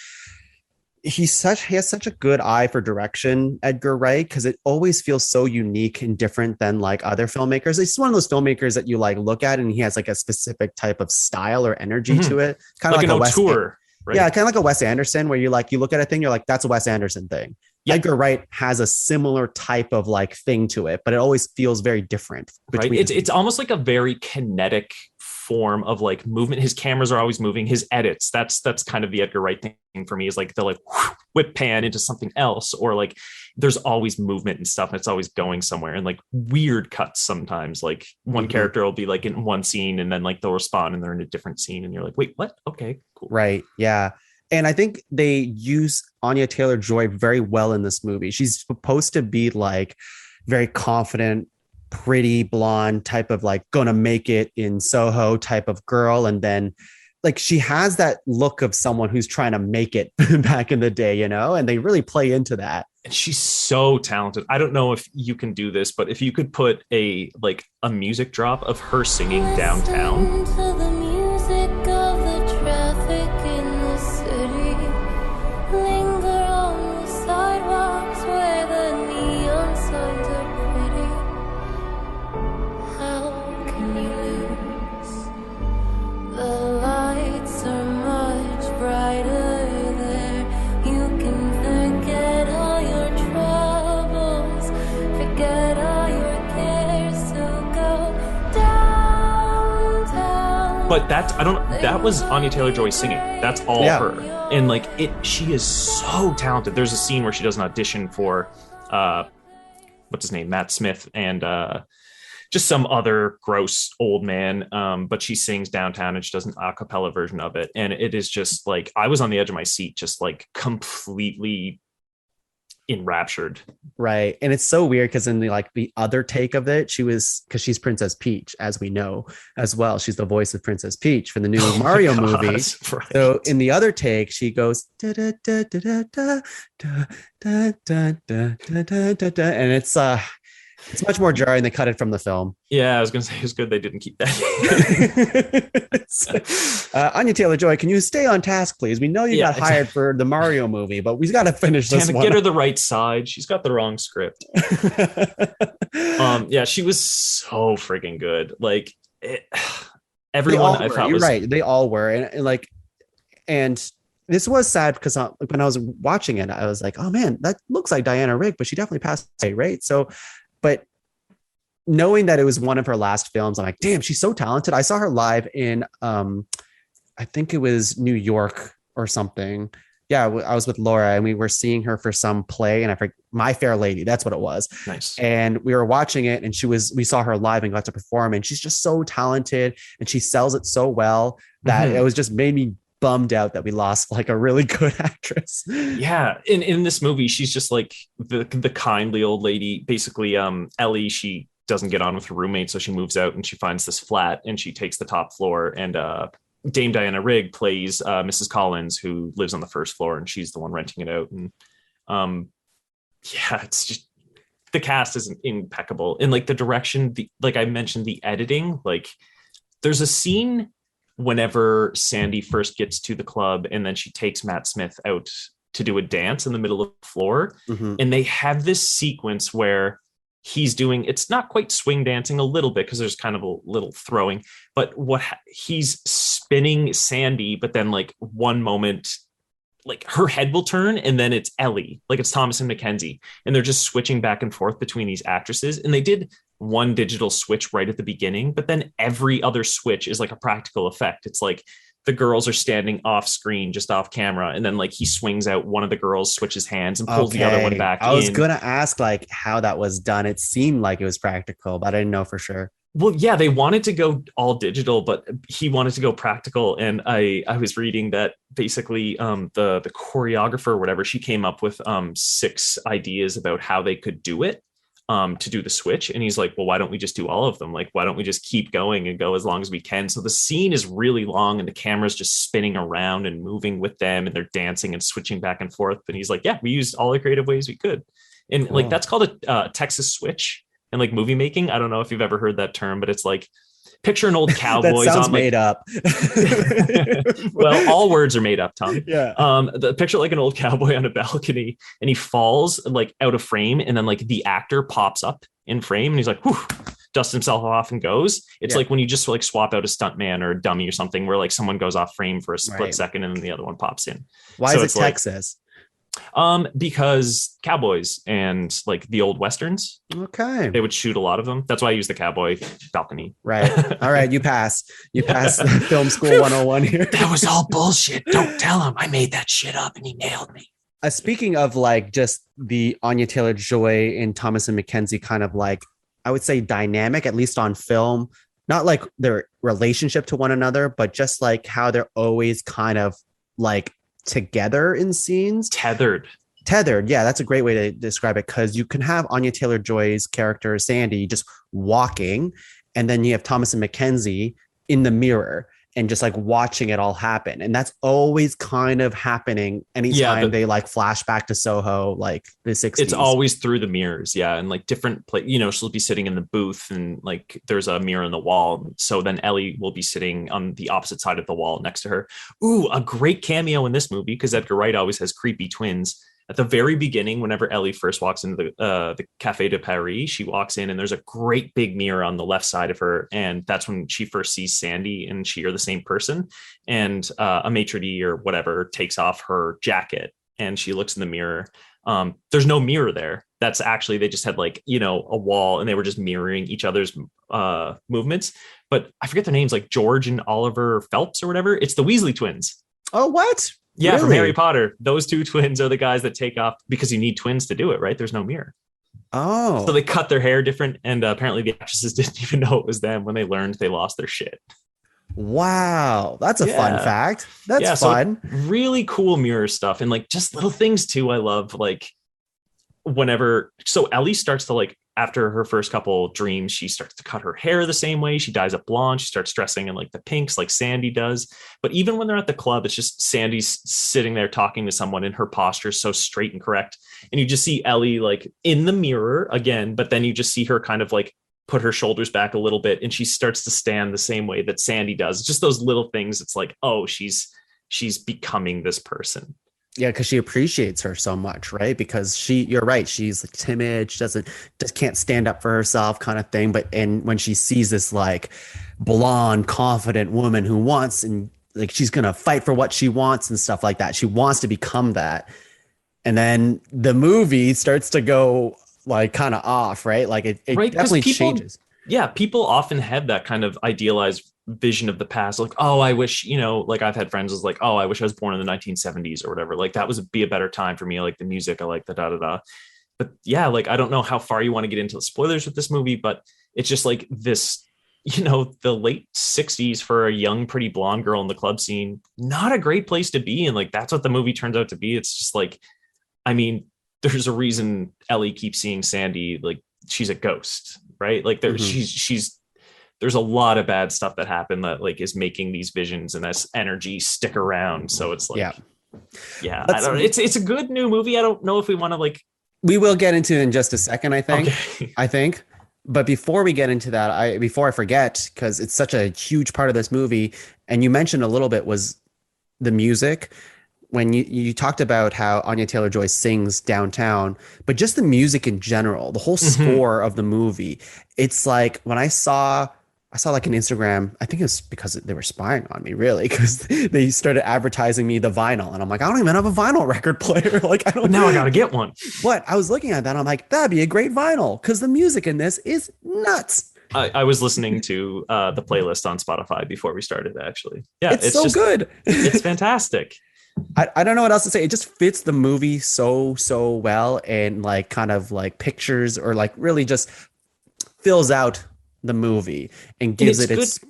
he has such a good eye for direction, Edgar Wright, because it always feels so unique and different than like other filmmakers. He's one of those filmmakers that you like look at and he has like a specific type of style or energy to it. Kind of like an auteur, right? Yeah, kind of like a Wes Anderson, where you look at a thing, you're like, that's a Wes Anderson thing. Yep. Edgar Wright has a similar type of like thing to it, but it always feels very different. Right. It's almost like a very kinetic form of like movement. His cameras are always moving. His edits, that's kind of the Edgar Wright thing for me, is like they'll like whip pan into something else, or like there's always movement and stuff, and it's always going somewhere, and like weird cuts sometimes. Like one character will be like in one scene and then like they'll respond and they're in a different scene and you're like, wait, what? Okay, cool. Right. Yeah. And I think they use Anya Taylor-Joy very well in this movie. She's supposed to be like very confident, pretty blonde type of like gonna make it in Soho type of girl. And then like she has that look of someone who's trying to make it back in the day, and they really play into that. And she's so talented. I don't know if you can do this, but if you could put a music drop of her singing downtown. But that was Anya Taylor-Joy singing. That's all her. And like she is so talented. There's a scene where she does an audition for what's his name? Matt Smith and just some other gross old man. But she sings downtown and she does an a cappella version of it. And it is just like, I was on the edge of my seat, just like completely enraptured. Right. And it's so weird because in the other take of it, because she's Princess Peach, as we know as well. She's the voice of Princess Peach for the new Mario movie. Right. So in the other take, she goes da, da, da, da, da, da, da, da, da, da, da, da, da, and it's much more jarring. They cut it from the film. Yeah, I was gonna say it's good they didn't keep that. Anya Taylor-Joy, can you stay on task, please? We know you got hired for the Mario movie, but we got to finish this one. Get her the right side. She's got the wrong script. Yeah, she was so freaking good. Like everyone, I thought you're right. They all were, and this was sad because when I was watching it, I was like, oh man, that looks like Diana Rigg, but she definitely passed away, right? So, but knowing that it was one of her last films, I'm like, damn, she's so talented. I saw her live in, I think it was New York or something. Yeah, I was with Laura and we were seeing her for some play, and I forget, My Fair Lady, that's what it was. Nice. And we were watching it, and we saw her live and got to perform, and she's just so talented, and she sells it so well that it was just made me bummed out that we lost like a really good actress. Yeah, in this movie, she's just like the kindly old lady. Basically, Ellie, she doesn't get on with her roommate, so she moves out and she finds this flat and she takes the top floor, and Dame Diana Rigg plays Mrs. Collins, who lives on the first floor, and she's the one renting it out. And yeah, it's just, the cast is impeccable, and like the direction, like I mentioned, the editing. Like there's a scene whenever Sandy first gets to the club, and then she takes Matt Smith out to do a dance in the middle of the floor, and they have this sequence where he's doing, it's not quite swing dancing, a little bit because there's kind of a little throwing, but he's spinning Sandy, but then like one moment, like her head will turn and then it's Ellie, like it's Thomas and Mackenzie, and they're just switching back and forth between these actresses. And they did one digital switch right at the beginning, but then every other switch is like a practical effect. It's like the girls are standing off screen, just off camera, and then like he swings out, one of the girls switches hands and pulls the other one back in. I was gonna ask like how that was done. It seemed like it was practical, but I didn't know for sure. Well, yeah, they wanted to go all digital, but he wanted to go practical. And I was reading that basically the choreographer or whatever, she came up with 6 ideas about how they could do it. To do the switch, and he's like, well, why don't we just do all of them? Like, why don't we just keep going and go as long as we can? So the scene is really long and the camera's just spinning around and moving with them, and they're dancing and switching back and forth. And he's like, yeah, we used all the creative ways we could. And like that's called a Texas switch. And like movie making, I don't know if you've ever heard that term, but it's like, picture an old cowboy. That sounds made up. Well, all words are made up, Tom. Yeah. The picture like an old cowboy on a balcony, and he falls like out of frame, and then like the actor pops up in frame, and he's like, whew, dusts himself off and goes. It's like when you just like swap out a stuntman or a dummy or something, where like someone goes off frame for a split second, and then the other one pops in. Why is it Texas? Because cowboys and like the old westerns, they would shoot a lot of them. That's why I use the cowboy balcony. Right. All right, you pass film school 101 here. That was all bullshit. Don't tell him I made that shit up and he nailed me. Speaking of like just the Anya Taylor-Joy and Thomas and Mackenzie kind of like, I would say dynamic, at least on film, not like their relationship to one another, but just like how they're always kind of like together in scenes. Tethered. Yeah, that's a great way to describe it, because you can have Anya Taylor-Joy's character Sandy just walking, and then you have Thomas and Mackenzie in the mirror and just like watching it all happen. And that's always kind of happening anytime they like flash back to Soho, like the 60s. It's always through the mirrors. Yeah. And like different, she'll be sitting in the booth and like there's a mirror in the wall. So then Ellie will be sitting on the opposite side of the wall next to her. Ooh, a great cameo in this movie, because Edgar Wright always has creepy twins. At the very beginning, whenever Ellie first walks into the Café de Paris, she walks in and there's a great big mirror on the left side of her. And that's when she first sees Sandy and she are the same person. And a maitre d' or whatever takes off her jacket and she looks in the mirror. There's no mirror there. That's actually, they just had like, a wall, and they were just mirroring each other's movements. But I forget their names, like George and Oliver Phelps or whatever. It's the Weasley twins. Oh, what? Yeah, really? From Harry Potter. Those two twins are the guys that take off, because you need twins to do it, right? There's no mirror. Oh. So they cut their hair different, and apparently the actresses didn't even know it was them. When they learned, they lost their shit. Wow. That's a fun fact. That's fun. So really cool mirror stuff, and like just little things too. I love, like, so Ellie starts to like, after her first couple dreams, she starts to cut her hair the same way. She dyes it blonde. She starts dressing in like the pinks like Sandy does. But even when they're at the club, it's just Sandy's sitting there talking to someone, and her posture is so straight and correct. And you just see Ellie like in the mirror again, but then you just see her kind of like put her shoulders back a little bit, and she starts to stand the same way that Sandy does. It's just those little things. It's like, oh, she's becoming this person. Yeah, because she appreciates her so much, right? Because you're right, she's like timid, she just can't stand up for herself, kind of thing. And when she sees this like blonde, confident woman who wants, and like she's gonna fight for what she wants and stuff like that, she wants to become that. And then the movie starts to go like kind of off, right? Like it right, definitely changes. Yeah, people often have that kind of idealized vision of the past, like, oh, I wish, like I've had friends was like, oh, I wish I was born in the 1970s or whatever, like that be a better time for me, I like the music, I like the da. But yeah, like I don't know how far you want to get into the spoilers with this movie, but it's just like this, the late 60s for a young pretty blonde girl in the club scene, not a great place to be. And like that's what the movie turns out to be. It's just like, I mean, there's a reason Ellie keeps seeing Sandy like she's a ghost, right? Like she's there's a lot of bad stuff that happened that like is making these visions and this energy stick around. So it's like, yeah, I don't know. It's a good new movie. I don't know if we want to like. We will get into it in just a second, I think. Okay. But before we get into that, before I forget, because it's such a huge part of this movie, and you mentioned a little bit was the music. When you talked about how Anya Taylor-Joy sings downtown, but just the music in general, the whole score of the movie, it's like when I saw like an Instagram, I think it was because they were spying on me, really, because they started advertising me the vinyl, and I'm like, I don't even have a vinyl record player. Like, I don't. Now I gotta get one. What I was looking at that, I'm like, that'd be a great vinyl because the music in this is nuts. I was listening to the playlist on Spotify before we started. Actually, yeah, it's so good. It's fantastic. I don't know what else to say. It just fits the movie so well, and like kind of like pictures or like really just fills out the movie and gives it its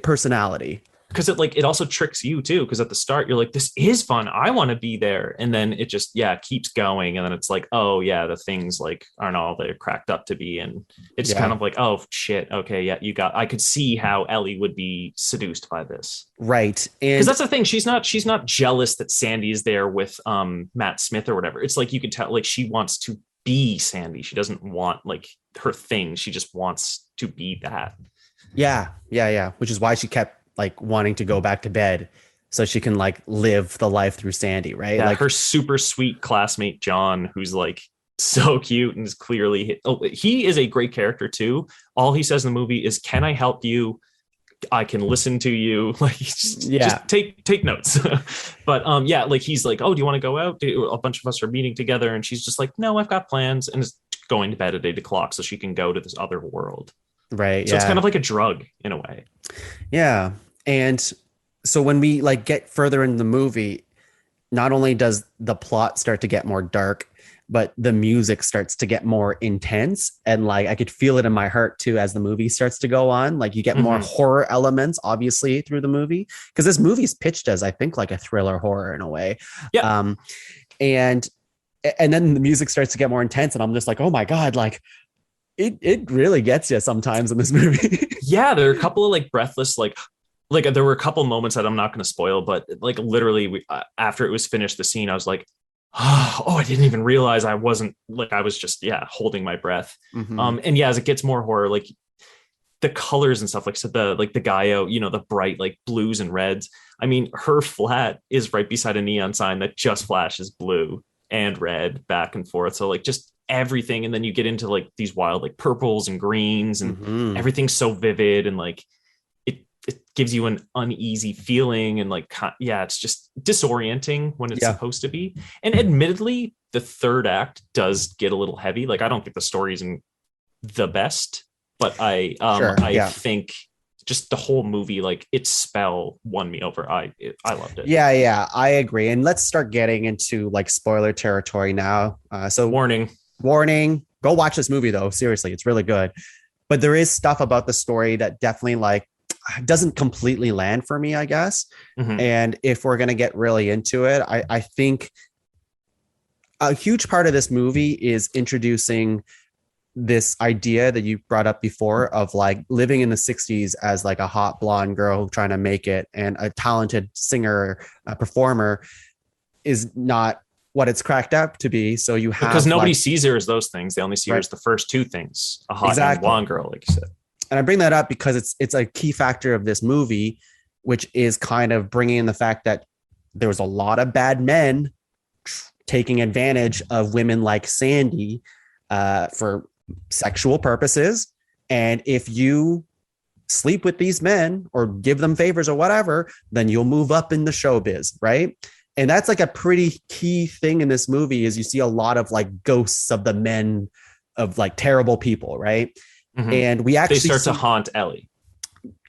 personality. Because it also tricks you too, because at the start you're like, this is fun, I want to be there, and then it just keeps going, and then it's like, oh yeah, the things like aren't all they're cracked up to be, and it's kind of like, oh shit, okay, yeah, I could see how Ellie would be seduced by this, right? And because that's the thing, she's not jealous that Sandy is there with Matt Smith or whatever. It's like you could tell like she wants to be Sandy. She doesn't want like her thing, she just wants to be that. Yeah, which is why she kept like wanting to go back to bed so she can like live the life through Sandy, right? Yeah, like her super sweet classmate John, who's like so cute and is clearly he is a great character too. All he says in the movie is, can I help you? I can listen to you. Like just take notes. But like he's like, oh, do you want to go out? A bunch of us are meeting together, and she's just like, no, I've got plans, and is going to bed at 8 o'clock so she can go to this other world. Right. So it's kind of like a drug in a way. Yeah. And so when we like get further into the movie, not only does the plot start to get more dark, but the music starts to get more intense. And like I could feel it in my heart too as the movie starts to go on. Like you get more horror elements, obviously, through the movie, because this movie is pitched as, I think, like a thriller horror in a way. Yeah. And then the music starts to get more intense, and I'm just like, oh my God, like it really gets you sometimes in this movie. Yeah, there are a couple of like breathless, like there were a couple moments that I'm not going to spoil, but like literally after it was finished, the scene, I was like, oh, I didn't even realize I wasn't like, I was just, holding my breath. And as it gets more horror, like the colors and stuff, like so the Gaio, the bright like blues and reds. I mean, her flat is right beside a neon sign that just flashes blue and red back and forth. So like just everything. And then you get into like these wild like purples and greens, and everything's so vivid, and like it gives you an uneasy feeling, and like it's just disorienting when it's supposed to be. And admittedly, the third act does get a little heavy. Like I don't think the story isn't the best, but I think just the whole movie, like its spell won me over. I loved it. Yeah, I agree. And let's start getting into like spoiler territory now. So warning, go watch this movie though. Seriously, it's really good. But there is stuff about the story that definitely like doesn't completely land for me, I guess. And if we're going to get really into it, I think a huge part of this movie is introducing this idea that you brought up before of like living in the 60s as like a hot blonde girl trying to make it, and a talented singer, performer is not what it's cracked up to be. So you have, because nobody like, sees her as those things. They only see her as the first two things, a hot Exactly. and blonde girl, like you said. And I bring that up because it's a key factor of this movie, which is kind of bringing in the fact that there was a lot of bad men taking advantage of women like Sandy for sexual purposes. And if you sleep with these men or give them favors or whatever, then you'll move up in the showbiz, right? And that's like a pretty key thing in this movie, is you see a lot of like ghosts of the men, of like terrible people, right? Mm-hmm. And we actually they start to haunt Ellie.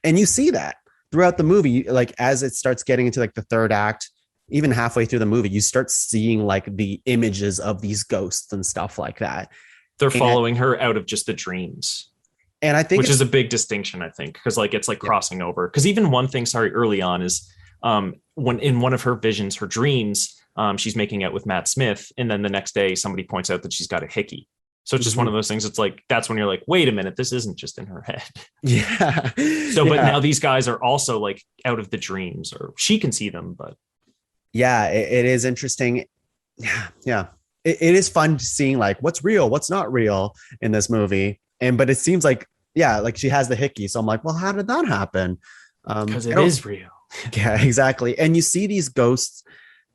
And you see that throughout the movie, like as it starts getting into like the third act, even halfway through the movie, you start seeing like the images of these ghosts and stuff like that. They're following her out of just the dreams. And I think, which is a big distinction, I think, because like it's like crossing over. Because even one thing, early on is when in one of her visions, her dreams, she's making out with Matt Smith, and then the next day somebody points out that she's got a hickey. So it's just one of those things. It's like, that's when you're like, wait a minute, this isn't just in her head. Yeah. So, but now these guys are also like out of the dreams, or she can see them, but. Yeah, it is interesting. Yeah. It is fun seeing like what's real, what's not real in this movie. But it seems like, like she has the hickey. So I'm like, well, how did that happen? Because it is real. Yeah, exactly. And you see these ghosts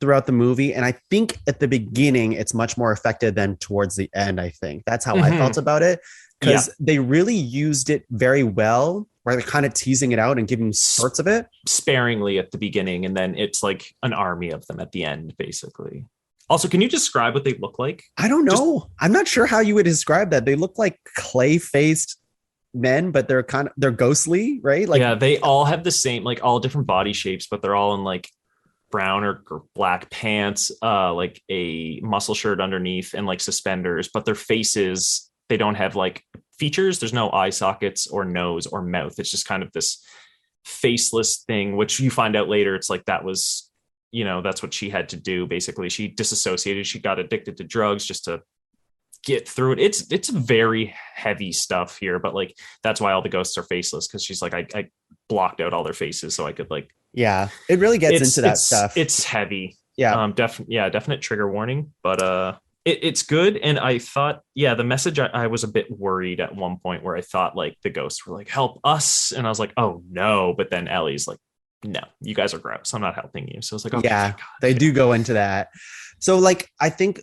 throughout the movie. And I think at the beginning, it's much more effective than towards the end. I think that's how I felt about it, because they really used it very well, where they're kind of teasing it out and giving spurts of it sparingly at the beginning. And then it's like an army of them at the end, basically. Also, can you describe what they look like? I don't know. I'm not sure how you would describe that. They look like clay-faced men, but they're ghostly, right? Like, yeah, they all have the same, like all different body shapes, but they're all in like brown or black pants, like a muscle shirt underneath, and like suspenders. But their faces, they don't have like features. There's no eye sockets or nose or mouth. It's just kind of this faceless thing, which you find out later. It's like that was, that's what she had to do. Basically, she disassociated. She got addicted to drugs just to get through it. It's very heavy stuff here, but like that's why all the ghosts are faceless, because she's like, I blocked out all their faces so I could like. Yeah, it really gets into that stuff. It's heavy. Yeah. Definite trigger warning, but it's good. And I thought, the message, I was a bit worried at one point where I thought like the ghosts were like, help us. And I was like, oh no. But then Ellie's like, no, you guys are gross, I'm not helping you. So it's like, okay, yeah, they do go into that. So like, I think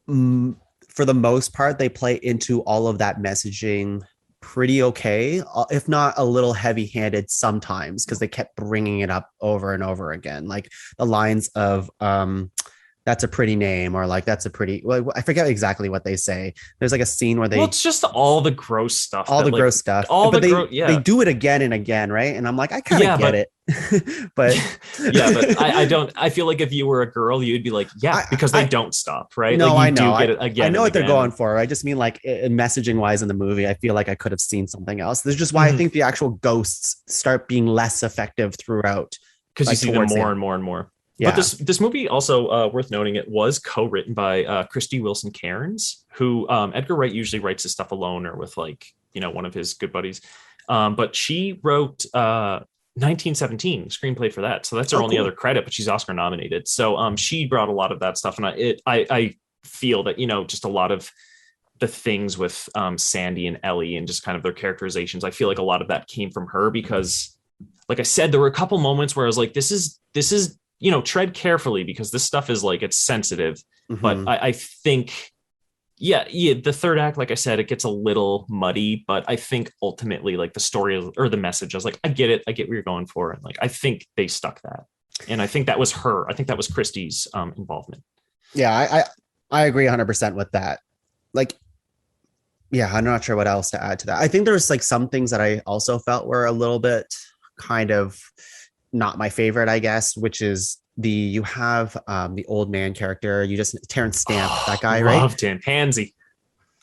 for the most part, they play into all of that messaging pretty okay, if not a little heavy-handed sometimes, because they kept bringing it up over and over again, like the lines of that's a pretty name, or like that's a pretty, well, I forget exactly what they say. There's like a scene where it's just all the gross stuff, gross stuff, but they do it again and again, right? And I'm like, I kind of get it. But but I feel like if you were a girl, you'd be like, because they don't stop, right? No, like, I know. Do get it again. I know what they're going for. I just mean like messaging wise in the movie, I feel like I could have seen something else. This is just why I think the actual ghosts start being less effective throughout, because you see them more and more and more. Yeah. But this movie also, worth noting, it was co-written by Christy Wilson Cairns, who Edgar Wright usually writes his stuff alone or with like, one of his good buddies. But she wrote 1917 screenplay for that. So that's her only other credit, but she's Oscar nominated. So she brought a lot of that stuff. And I feel that, just a lot of the things with Sandy and Ellie and just kind of their characterizations, I feel like a lot of that came from her, because like I said, there were a couple moments where I was like, this is, tread carefully, because this stuff is like, it's sensitive. But I think, the third act, like I said, it gets a little muddy, but I think ultimately like the story or the message, I was like, I get it. I get what you're going for. And like, I think they stuck that. And I think that was her. I think that was Christie's involvement. Yeah, I agree 100% with that. Like, I'm not sure what else to add to that. I think there's like some things that I also felt were a little bit kind of not my favorite, I guess, which is you have the old man character. Terrence Stamp, that guy, right? Loved him, Pansy.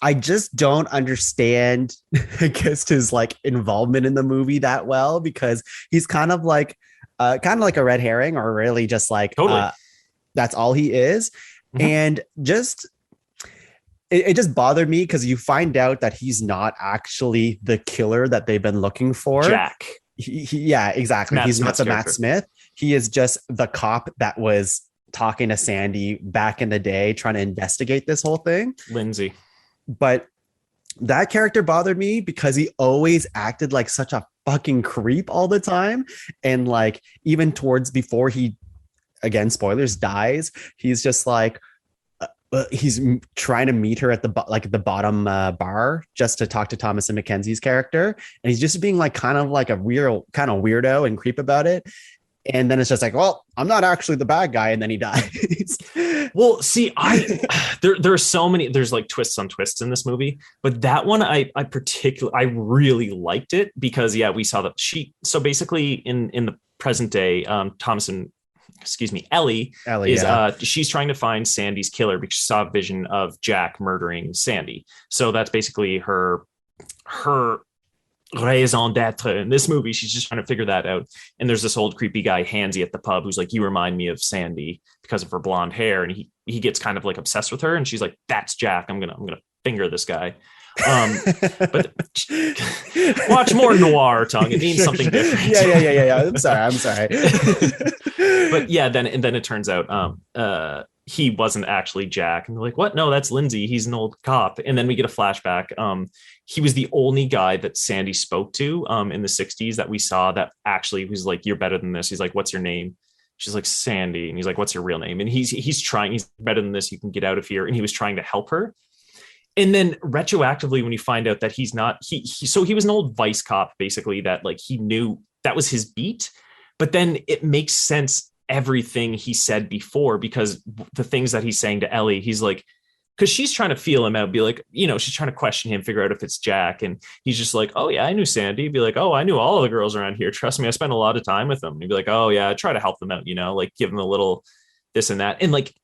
I just don't understand, I guess, his like involvement in the movie that well, because he's kind of like a red herring, or really just like totally. That's all he is. And just it just bothered me because you find out that he's not actually the killer that they've been looking for. Jack. Yeah, exactly. He's not the Matt Smith. He is just the cop that was talking to Sandy back in the day, trying to investigate this whole thing. Lindsay. But that character bothered me because he always acted like such a fucking creep all the time. And like, even towards before he, again, spoilers, dies, he's just like, he's trying to meet her at the bottom bar just to talk to Thomas and Mackenzie's character, and he's just being like kind of like a real kind of weirdo and creep about it. And then it's just like, well, I'm not actually the bad guy, and then he dies. Well, see, there are so many. There's like twists on twists in this movie, but that one I really liked it because we saw that so basically in the present day, Ellie is she's trying to find Sandy's killer because she saw a vision of Jack murdering Sandy. So that's basically her raison d'etre in this movie. She's just trying to figure that out. And there's this old creepy guy, Hansy, at the pub who's like, you remind me of Sandy because of her blonde hair. And he gets kind of like obsessed with her. And she's like, that's Jack. I'm gonna finger this guy. But watch more noir, Tuong. It means something different. Yeah. I'm sorry. But then it turns out he wasn't actually Jack, and they're like, what? No, that's Lindsay. He's an old cop. And then we get a flashback. He was the only guy that Sandy spoke to in the 60s that we saw that actually was like, you're better than this. He's like, what's your name? She's like, Sandy. And he's like, what's your real name? And he's better than this. You can get out of here. And he was trying to help her. And then retroactively, when you find out that he's not, so he was an old vice cop, basically, that like he knew that was his beat. But then it makes sense, everything he said before, because the things that he's saying to Ellie, he's like, because she's trying to feel him out, be like, she's trying to question him, figure out if it's Jack. And he's just like, oh yeah, I knew Sandy. Be like, oh, I knew all of the girls around here. Trust me, I spent a lot of time with them. And he'd be like, oh yeah, I try to help them out, like give them a little this and that. And like,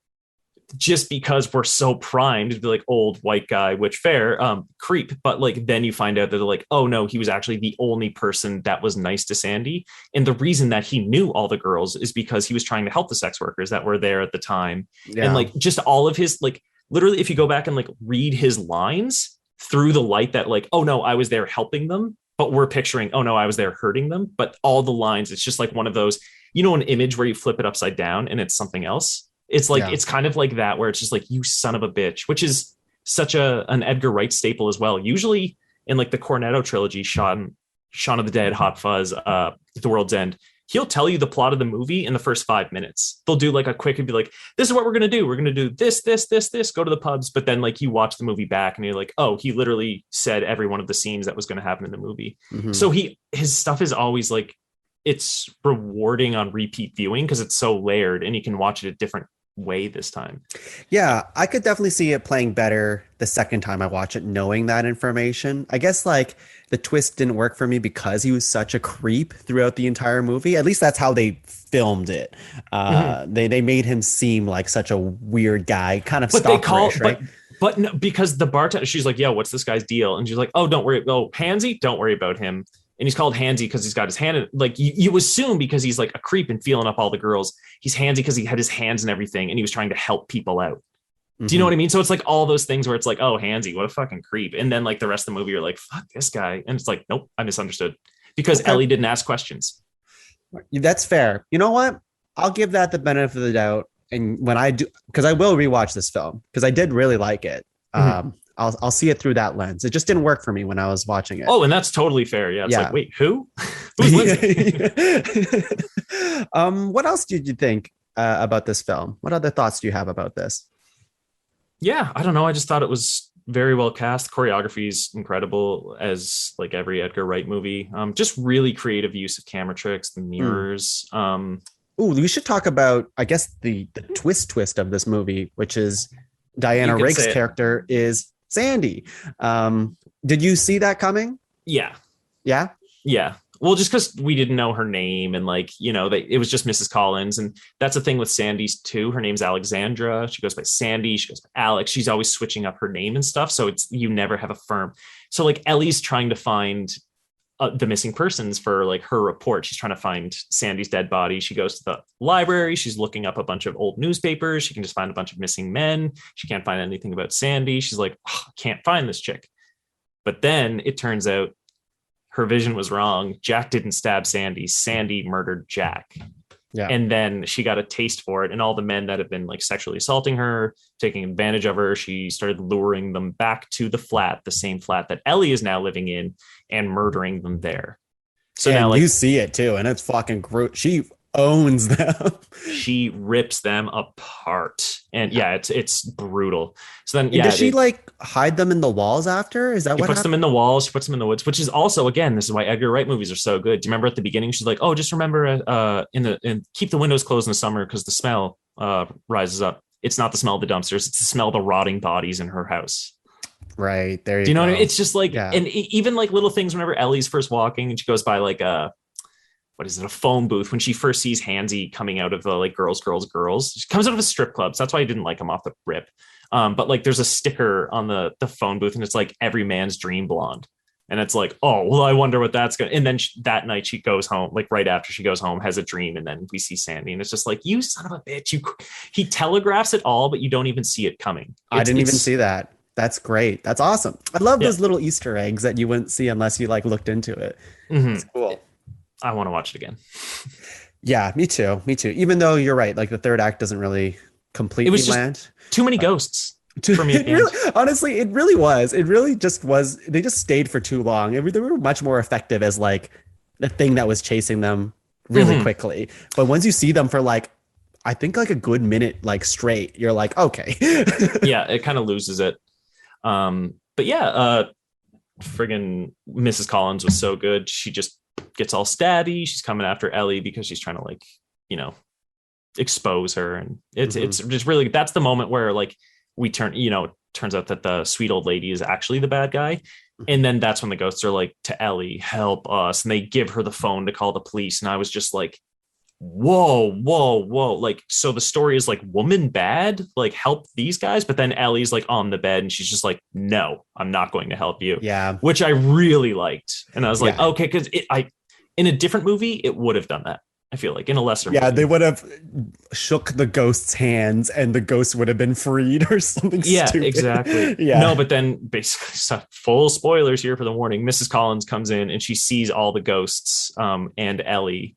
just because we're so primed to be like old white guy, which fair, creep. But like, then you find out that they're like, oh no, he was actually the only person that was nice to Sandy. And the reason that he knew all the girls is because he was trying to help the sex workers that were there at the time. Yeah. And like, just all of his, like, literally, if you go back and like read his lines through the light that like, oh no, I was there helping them, but we're picturing, oh no, I was there hurting them. But all the lines, it's just like one of those, an image where you flip it upside down and it's something else. It's like, It's kind of like that, where it's just like, you son of a bitch, which is such an Edgar Wright staple as well. Usually in like the Cornetto trilogy, Shaun of the Dead, Hot Fuzz, The World's End, he'll tell you the plot of the movie in the first 5 minutes. They'll do like a quick and be like, this is what we're going to do. We're going to do this, go to the pubs. But then like you watch the movie back and you're like, oh, he literally said every one of the scenes that was going to happen in the movie. Mm-hmm. So his stuff is always like, it's rewarding on repeat viewing because it's so layered and you can watch it a different way this time. Yeah, I could definitely see it playing better the second time I watch it, knowing that information. I guess like the twist didn't work for me because he was such a creep throughout the entire movie. At least that's how they filmed it. They made him seem like such a weird guy, kind of stalkerish, right? But no, because the bartender, she's like, yo, what's this guy's deal? And she's like, oh, don't worry. Oh, Hansy, don't worry about him. And he's called Hansy because he's got his hand in, like you assume because he's like a creep and feeling up all the girls. He's Hansy because he had his hands and everything and he was trying to help people out. Mm-hmm. Do you know what I mean? So it's like all those things where it's like, oh, Hansy, what a fucking creep. And then like the rest of the movie, you're like, fuck this guy. And it's like, nope, I misunderstood because Ellie didn't ask questions. That's fair. You know what? I'll give that the benefit of the doubt. And when I do, because I will rewatch this film because I did really like it. Mm-hmm. I'll see it through that lens. It just didn't work for me when I was watching it. Oh, and that's totally fair. Yeah. It's like, wait, who? Who's Lindsay? What else did you think about this film? What other thoughts do you have about this? Yeah, I don't know. I just thought it was very well cast. Choreography is incredible, as like every Edgar Wright movie. Just really creative use of camera tricks, the mirrors. We should talk about, I guess, the twist of this movie, which is Diana Rigg's character is Sandy. Did you see that coming? Yeah. Yeah. Well, just because we didn't know her name and like, it was just Mrs. Collins. And that's the thing with Sandy's too. Her name's Alexandra. She goes by Sandy. She goes by Alex. She's always switching up her name and stuff. So you never have a firm. So like Ellie's trying to find the missing persons for like her report. She's trying to find Sandy's dead body. She goes to the library. She's looking up a bunch of old newspapers. She can just find a bunch of missing men. She can't find anything about Sandy. She's like, oh, I can't find this chick. But then it turns out her vision was wrong. Jack didn't stab Sandy. Sandy murdered Jack. Yeah. And then she got a taste for it. And all the men that have been like sexually assaulting her, taking advantage of her, she started luring them back to the flat, the same flat that Ellie is now living in, and murdering them there. So and now like you see it too, and it's fucking she owns them. She rips them apart. And yeah, it's brutal. So then does she like hide them in the walls after? Is that what puts them in the walls? She puts them in the woods, which is also, again, this is why Edgar Wright movies are so good. Do you remember at the beginning? She's like, oh, just remember keep the windows closed in the summer because the smell rises up. It's not the smell of the dumpsters. It's the smell of the rotting bodies in her house. Right. There you go. Do you know what I mean? It's just like, and even like little things whenever Ellie's first walking and she goes by like a phone booth when she first sees Hansy coming out of the like girls. She comes out of a strip club. So that's why I didn't like him off the rip. But like there's a sticker on the phone booth and it's like every man's dream blonde. And it's like, oh, well, I wonder what that's going to. And then that night she goes home, like right after she goes home, has a dream. And then we see Sandy and it's just like, you son of a bitch. He telegraphs it all, but you don't even see it coming. I didn't even see that. That's great. That's awesome. I love those little Easter eggs that you wouldn't see unless you like looked into it. Mm-hmm. It's cool. I want to watch it again. Yeah, me too. Even though you're right, like the third act doesn't really completely land. Too many ghosts for me. Honestly, it really was. It really just was. They just stayed for too long. They were much more effective as like the thing that was chasing them really quickly. But once you see them for like, I think like a good minute, like straight, you're like, okay. Yeah, it kind of loses it. But yeah, friggin' Mrs. Collins was so good. She just gets all stabby. She's coming after Ellie because she's trying to like, expose her. And it's just really, that's the moment where like we turn, it turns out that the sweet old lady is actually the bad guy. And then that's when the ghosts are like, to Ellie, help us. And they give her the phone to call the police. And I was just like, whoa. Like, so the story is like woman bad, like help these guys. But then Ellie's like on the bed and she's just like, no, I'm not going to help you. Yeah. Which I really liked. And I was like, okay, because in a different movie, it would have done that. I feel like in a lesser movie. They would have shook the ghost's hands and the ghost would have been freed or something stupid. Exactly. No, but then basically full spoilers here for the warning. Mrs. Collins comes in and she sees all the ghosts and Ellie.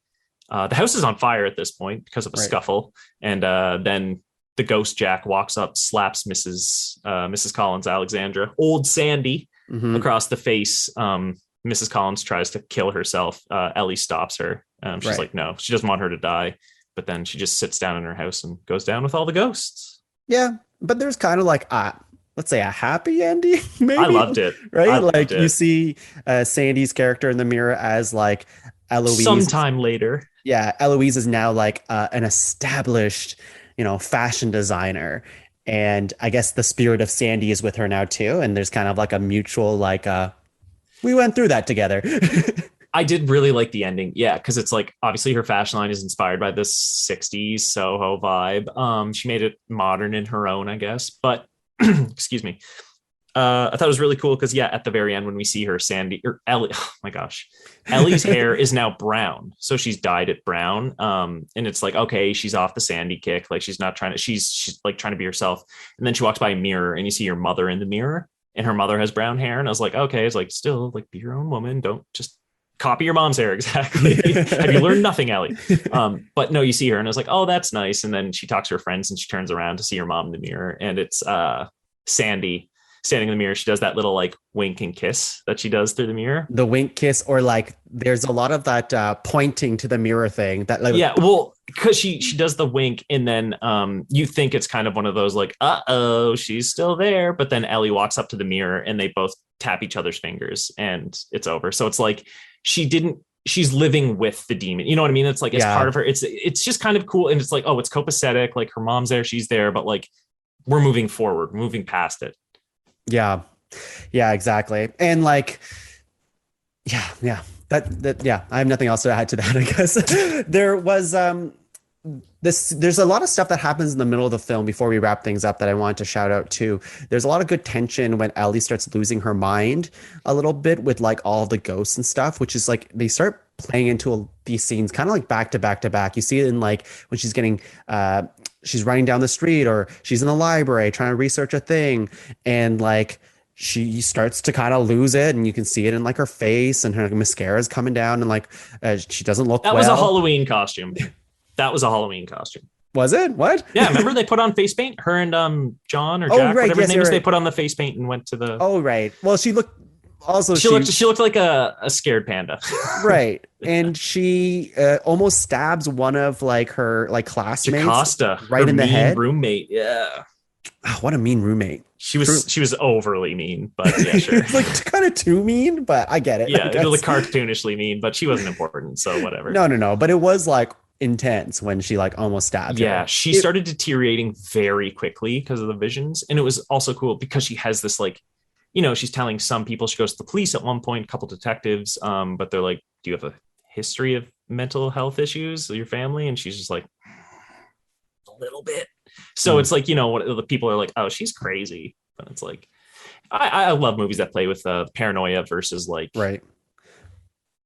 The house is on fire at this point because of a scuffle. And then the ghost Jack walks up, slaps Mrs. Collins, Alexandra, old Sandy, across the face. Mrs. Collins tries to kill herself. Ellie stops her. She's like, no, she doesn't want her to die. But then she just sits down in her house and goes down with all the ghosts. Yeah. But there's kind of like, let's say a happy ending. Maybe. I loved it. Right. You see Sandy's character in the mirror as like Eloise. Sometime later. Yeah. Eloise is now like an established, fashion designer. And I guess the spirit of Sandy is with her now too. And there's kind of like a mutual, like, we went through that together. I did really like the ending. Yeah. Cause it's like, obviously her fashion line is inspired by this 60s Soho vibe. She made it modern in her own, I guess, but excuse me. I thought it was really cool because at the very end when we see her, Sandy or Ellie, oh my gosh, Ellie's hair is now brown, so she's dyed it brown. And it's like, okay, she's off the Sandy kick, like she's not trying to, she's like trying to be herself. And then she walks by a mirror and you see your mother in the mirror, and her mother has brown hair, and I was like, okay, it's like still like be your own woman, don't just copy your mom's hair exactly. Have you learned nothing, Ellie? But no, you see her, and I was like, oh, that's nice. And then she talks to her friends, and she turns around to see her mom in the mirror, and it's Sandy standing in the mirror. She does that little like wink and kiss that she does through the mirror. The wink kiss, or like there's a lot of that pointing to the mirror thing that like, because she does the wink, and then you think it's kind of one of those like, uh-oh, she's still there. But then Ellie walks up to the mirror and they both tap each other's fingers and it's over. So it's like she's living with the demon. You know what I mean? It's like, it's part of her. It's just kind of cool. And it's like, oh, it's copacetic. Like her mom's there, she's there, but like we're moving forward, moving past it. Yeah, exactly. And like, that I have nothing else to add to that, I guess. There was there's a lot of stuff that happens in the middle of the film before we wrap things up that I want to shout out too. There's a lot of good tension when Ellie starts losing her mind a little bit with like all the ghosts and stuff, which is like they start playing into these scenes kind of like back to back to back. You see it in like when she's getting she's running down the street, or she's in the library trying to research a thing, and like she starts to kind of lose it, and you can see it in like her face, and her mascara is coming down, and like she doesn't look that was a Halloween costume. That was a Halloween costume. Was it? What? Yeah, remember they put on face paint? Her and John or Jack, whatever his name is, they put on the face paint and went to the. Oh, right. Well, she looked like a scared panda. Right. And she almost stabs one of like her like classmates Jocasta, right in the head. Roommate. Yeah. Oh, what a mean roommate. She was overly mean, but yeah, sure. Like kind of too mean, but I get it. Yeah, it was like cartoonishly mean, but she wasn't important, so whatever. No. But it was like intense when she like almost stabbed her. Yeah, she started deteriorating very quickly because of the visions. And it was also cool because she has this like, you know, she's telling some people, she goes to the police at one point, a couple detectives, but they're like, do you have a history of mental health issues with your family? And she's just like, a little bit. So it's like, you know, what the people are like, oh, she's crazy. But it's like, I love movies that play with paranoia versus like. Right.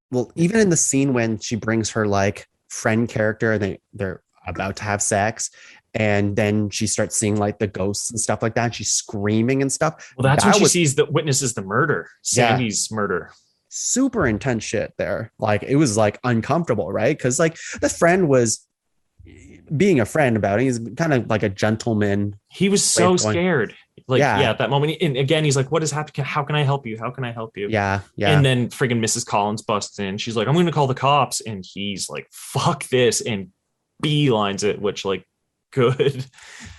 Well, even in the scene when she brings her like friend character and they're about to have sex, and then she starts seeing like the ghosts and stuff like that, and she's screaming and stuff. Well, that's when she sees the witnesses the murder, Sandy's murder. Super intense shit there. Like it was like uncomfortable, right? Because like the friend was being a friend about it. He's kind of like a gentleman. He was so scared. Like, at that moment. And again, he's like, what is happening? How can I help you? How can I help you? Yeah. And then friggin' Mrs. Collins busts in. She's like, I'm going to call the cops. And he's like, fuck this. And beelines it, which like, good.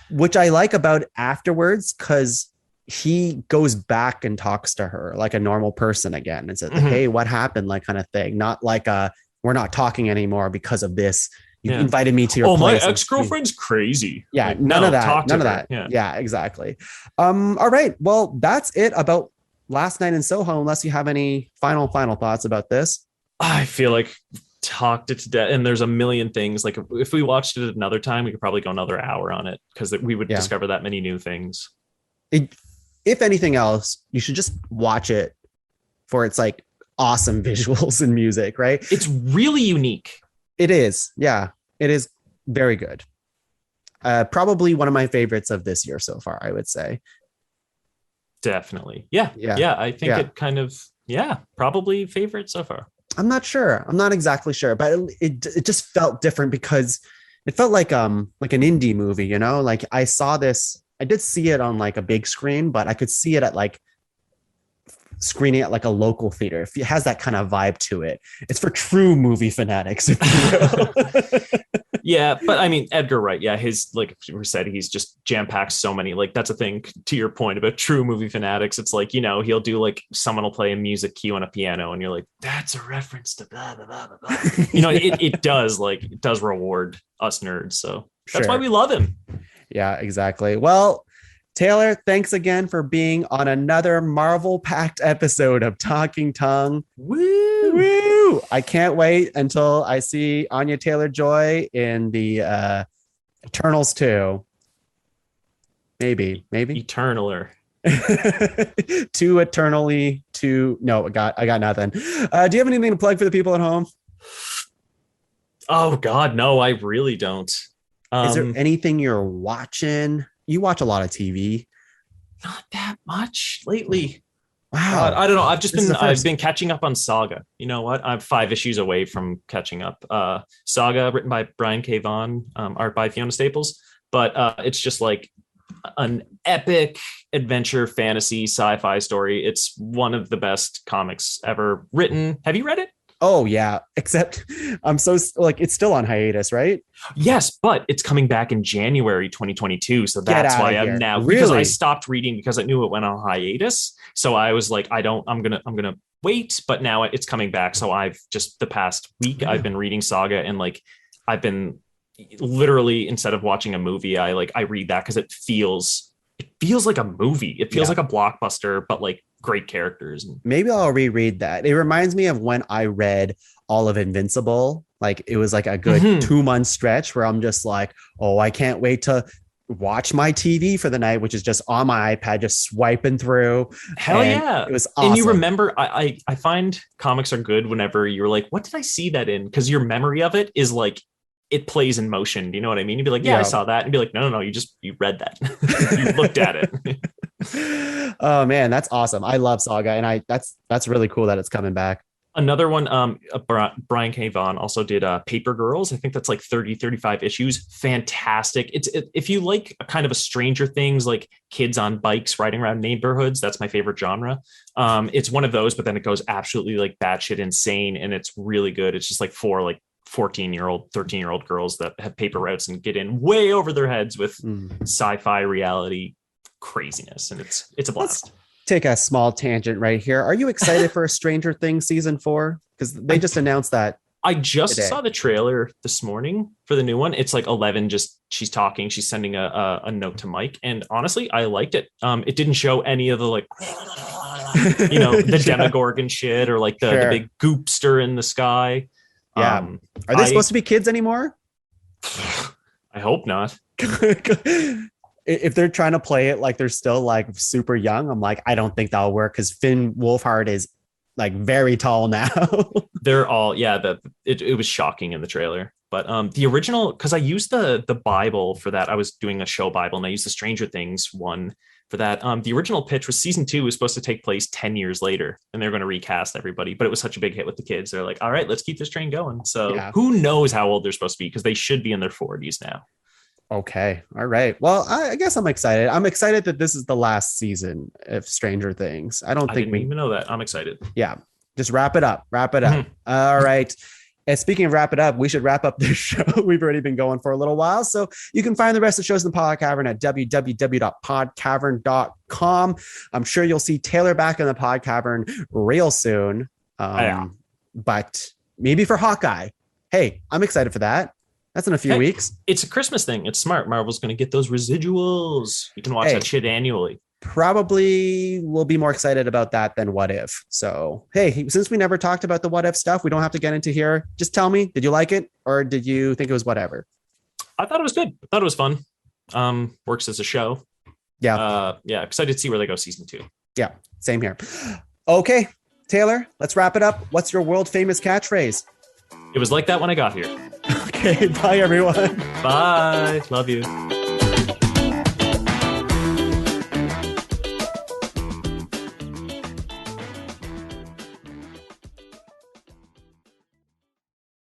Which I like about afterwards, because he goes back and talks to her like a normal person again and says, hey, what happened? Like kind of thing. Not like we're not talking anymore because of this. You invited me to your place. My ex-girlfriend's crazy. Yeah, like, none of that. Yeah, exactly. All right. Well, that's it about Last Night in Soho, unless you have any final thoughts about this. I feel like talked it to death, and there's a million things. Like if we watched it another time, we could probably go another hour on it, because we would discover that many new things. If anything else, you should just watch it for its like awesome visuals and music, right? It's really unique. It is. Yeah, it is very good. Probably one of my favorites of this year so far, I would say. Definitely. Yeah. I think it kind of, probably favorite so far. I'm not sure. I'm not exactly sure, but it just felt different because it felt like an indie movie, you know? Like I did see it on like a big screen, but I could see it at like screening at like a local theater. It has that kind of vibe to it. It's for true movie fanatics, if you will. Yeah, but I mean, Edgar Wright, his, like we said, he's just jam-packed so many, like that's a thing to your point about true movie fanatics. It's like, you know, he'll do like someone will play a music cue on a piano and you're like, that's a reference to blah, blah, blah, blah, blah. You know, it does reward us nerds. So that's why we love him. Yeah, exactly. Well, Taylor, thanks again for being on another Marvel-packed episode of Talking Tongue. Woo! I can't wait until I see Anya Taylor-Joy in the Eternals 2. Maybe. Eternaler. Too eternally. No, I got nothing. Do you have anything to plug for the people at home? Oh God, no, I really don't. Is there anything you're watching? You watch a lot of TV. Not that much lately. Wow. I don't know. I've been catching up on Saga. You know what? I'm 5 issues away from catching up. Saga, written by Brian K. Vaughan, art by Fiona Staples. But it's just like an epic adventure fantasy sci-fi story. It's one of the best comics ever written. Have you read it? Oh yeah, except I'm so like it's still on hiatus, right? Yes, but it's coming back in January 2022, so that's why I'm now because I stopped reading because I knew it went on hiatus. So I was like, I'm gonna wait, but now it's coming back. So I've just the past week I've been reading Saga, and like I've been literally instead of watching a movie, I read that because it feels like a movie. It feels like a blockbuster, but like great characters. Maybe I'll reread that. It reminds me of when I read all of Invincible Like it was like a good 2-month stretch where I'm just like, oh, I can't wait to watch my TV for the night, which is just on my iPad, just swiping through. Hell yeah. It was awesome. And you remember, I find comics are good whenever you're like, what did I see that in? Because your memory of it is like, it plays in motion. Do you know what I mean? You'd be like, yeah, I saw that. And be like, no, you read that. You looked at it. Oh man, that's awesome. I love Saga. And that's really cool that it's coming back. Another one, Brian K. Vaughan also did Paper Girls. I think that's like 35 issues. Fantastic. If you like a kind of a Stranger Things, like kids on bikes riding around neighborhoods, that's my favorite genre. It's one of those, but then it goes absolutely like batshit insane, and it's really good. It's just like 4 like 14-year-old, 13-year-old girls that have paper routes and get in way over their heads with sci-fi reality craziness, and it's a blast. Take a small tangent right here. Are you excited for a Stranger Things season 4? Because they just announced that. I just saw the trailer this morning for the new one. It's like 11. She's talking. She's sending a note to Mike. And honestly, I liked it. It didn't show any of the like, the Demogorgon shit or like the big goopster in the sky. Yeah. Are they supposed to be kids anymore? I hope not. If they're trying to play it like they're still like super young, I'm like, I don't think that'll work because Finn Wolfhard is like very tall now. They're all, it was shocking in the trailer. But the original, because I used the Bible for that. I was doing a show Bible and I used the Stranger Things one for that. The original pitch was season 2 was supposed to take place 10 years later and they're going to recast everybody. But it was such a big hit with the kids. They're like, all right, let's keep this train going. So who knows how old they're supposed to be, because they should be in their 40s now. Okay. All right. Well, I guess I'm excited. I'm excited that this is the last season of Stranger Things. I didn't even know that. I'm excited. Yeah. Just wrap it up. All right. And speaking of wrap it up, we should wrap up this show. We've already been going for a little while. So you can find the rest of the shows in the Pod Cavern at www.podcavern.com. I'm sure you'll see Taylor back in the Pod Cavern real soon. But maybe for Hawkeye. Hey, I'm excited for that. That's in a few weeks. It's a Christmas thing. It's smart. Marvel's going to get those residuals. You can watch that shit annually. Probably will be more excited about that than What If. So, hey, since we never talked about the What If stuff, we don't have to get into here. Just tell me, did you like it or did you think it was whatever? I thought it was good. I thought it was fun. Works as a show. Yeah. Excited to see where they go season 2. Yeah, same here. Okay, Taylor, let's wrap it up. What's your world famous catchphrase? It was like that when I got here. Okay, bye everyone. Bye. Love you.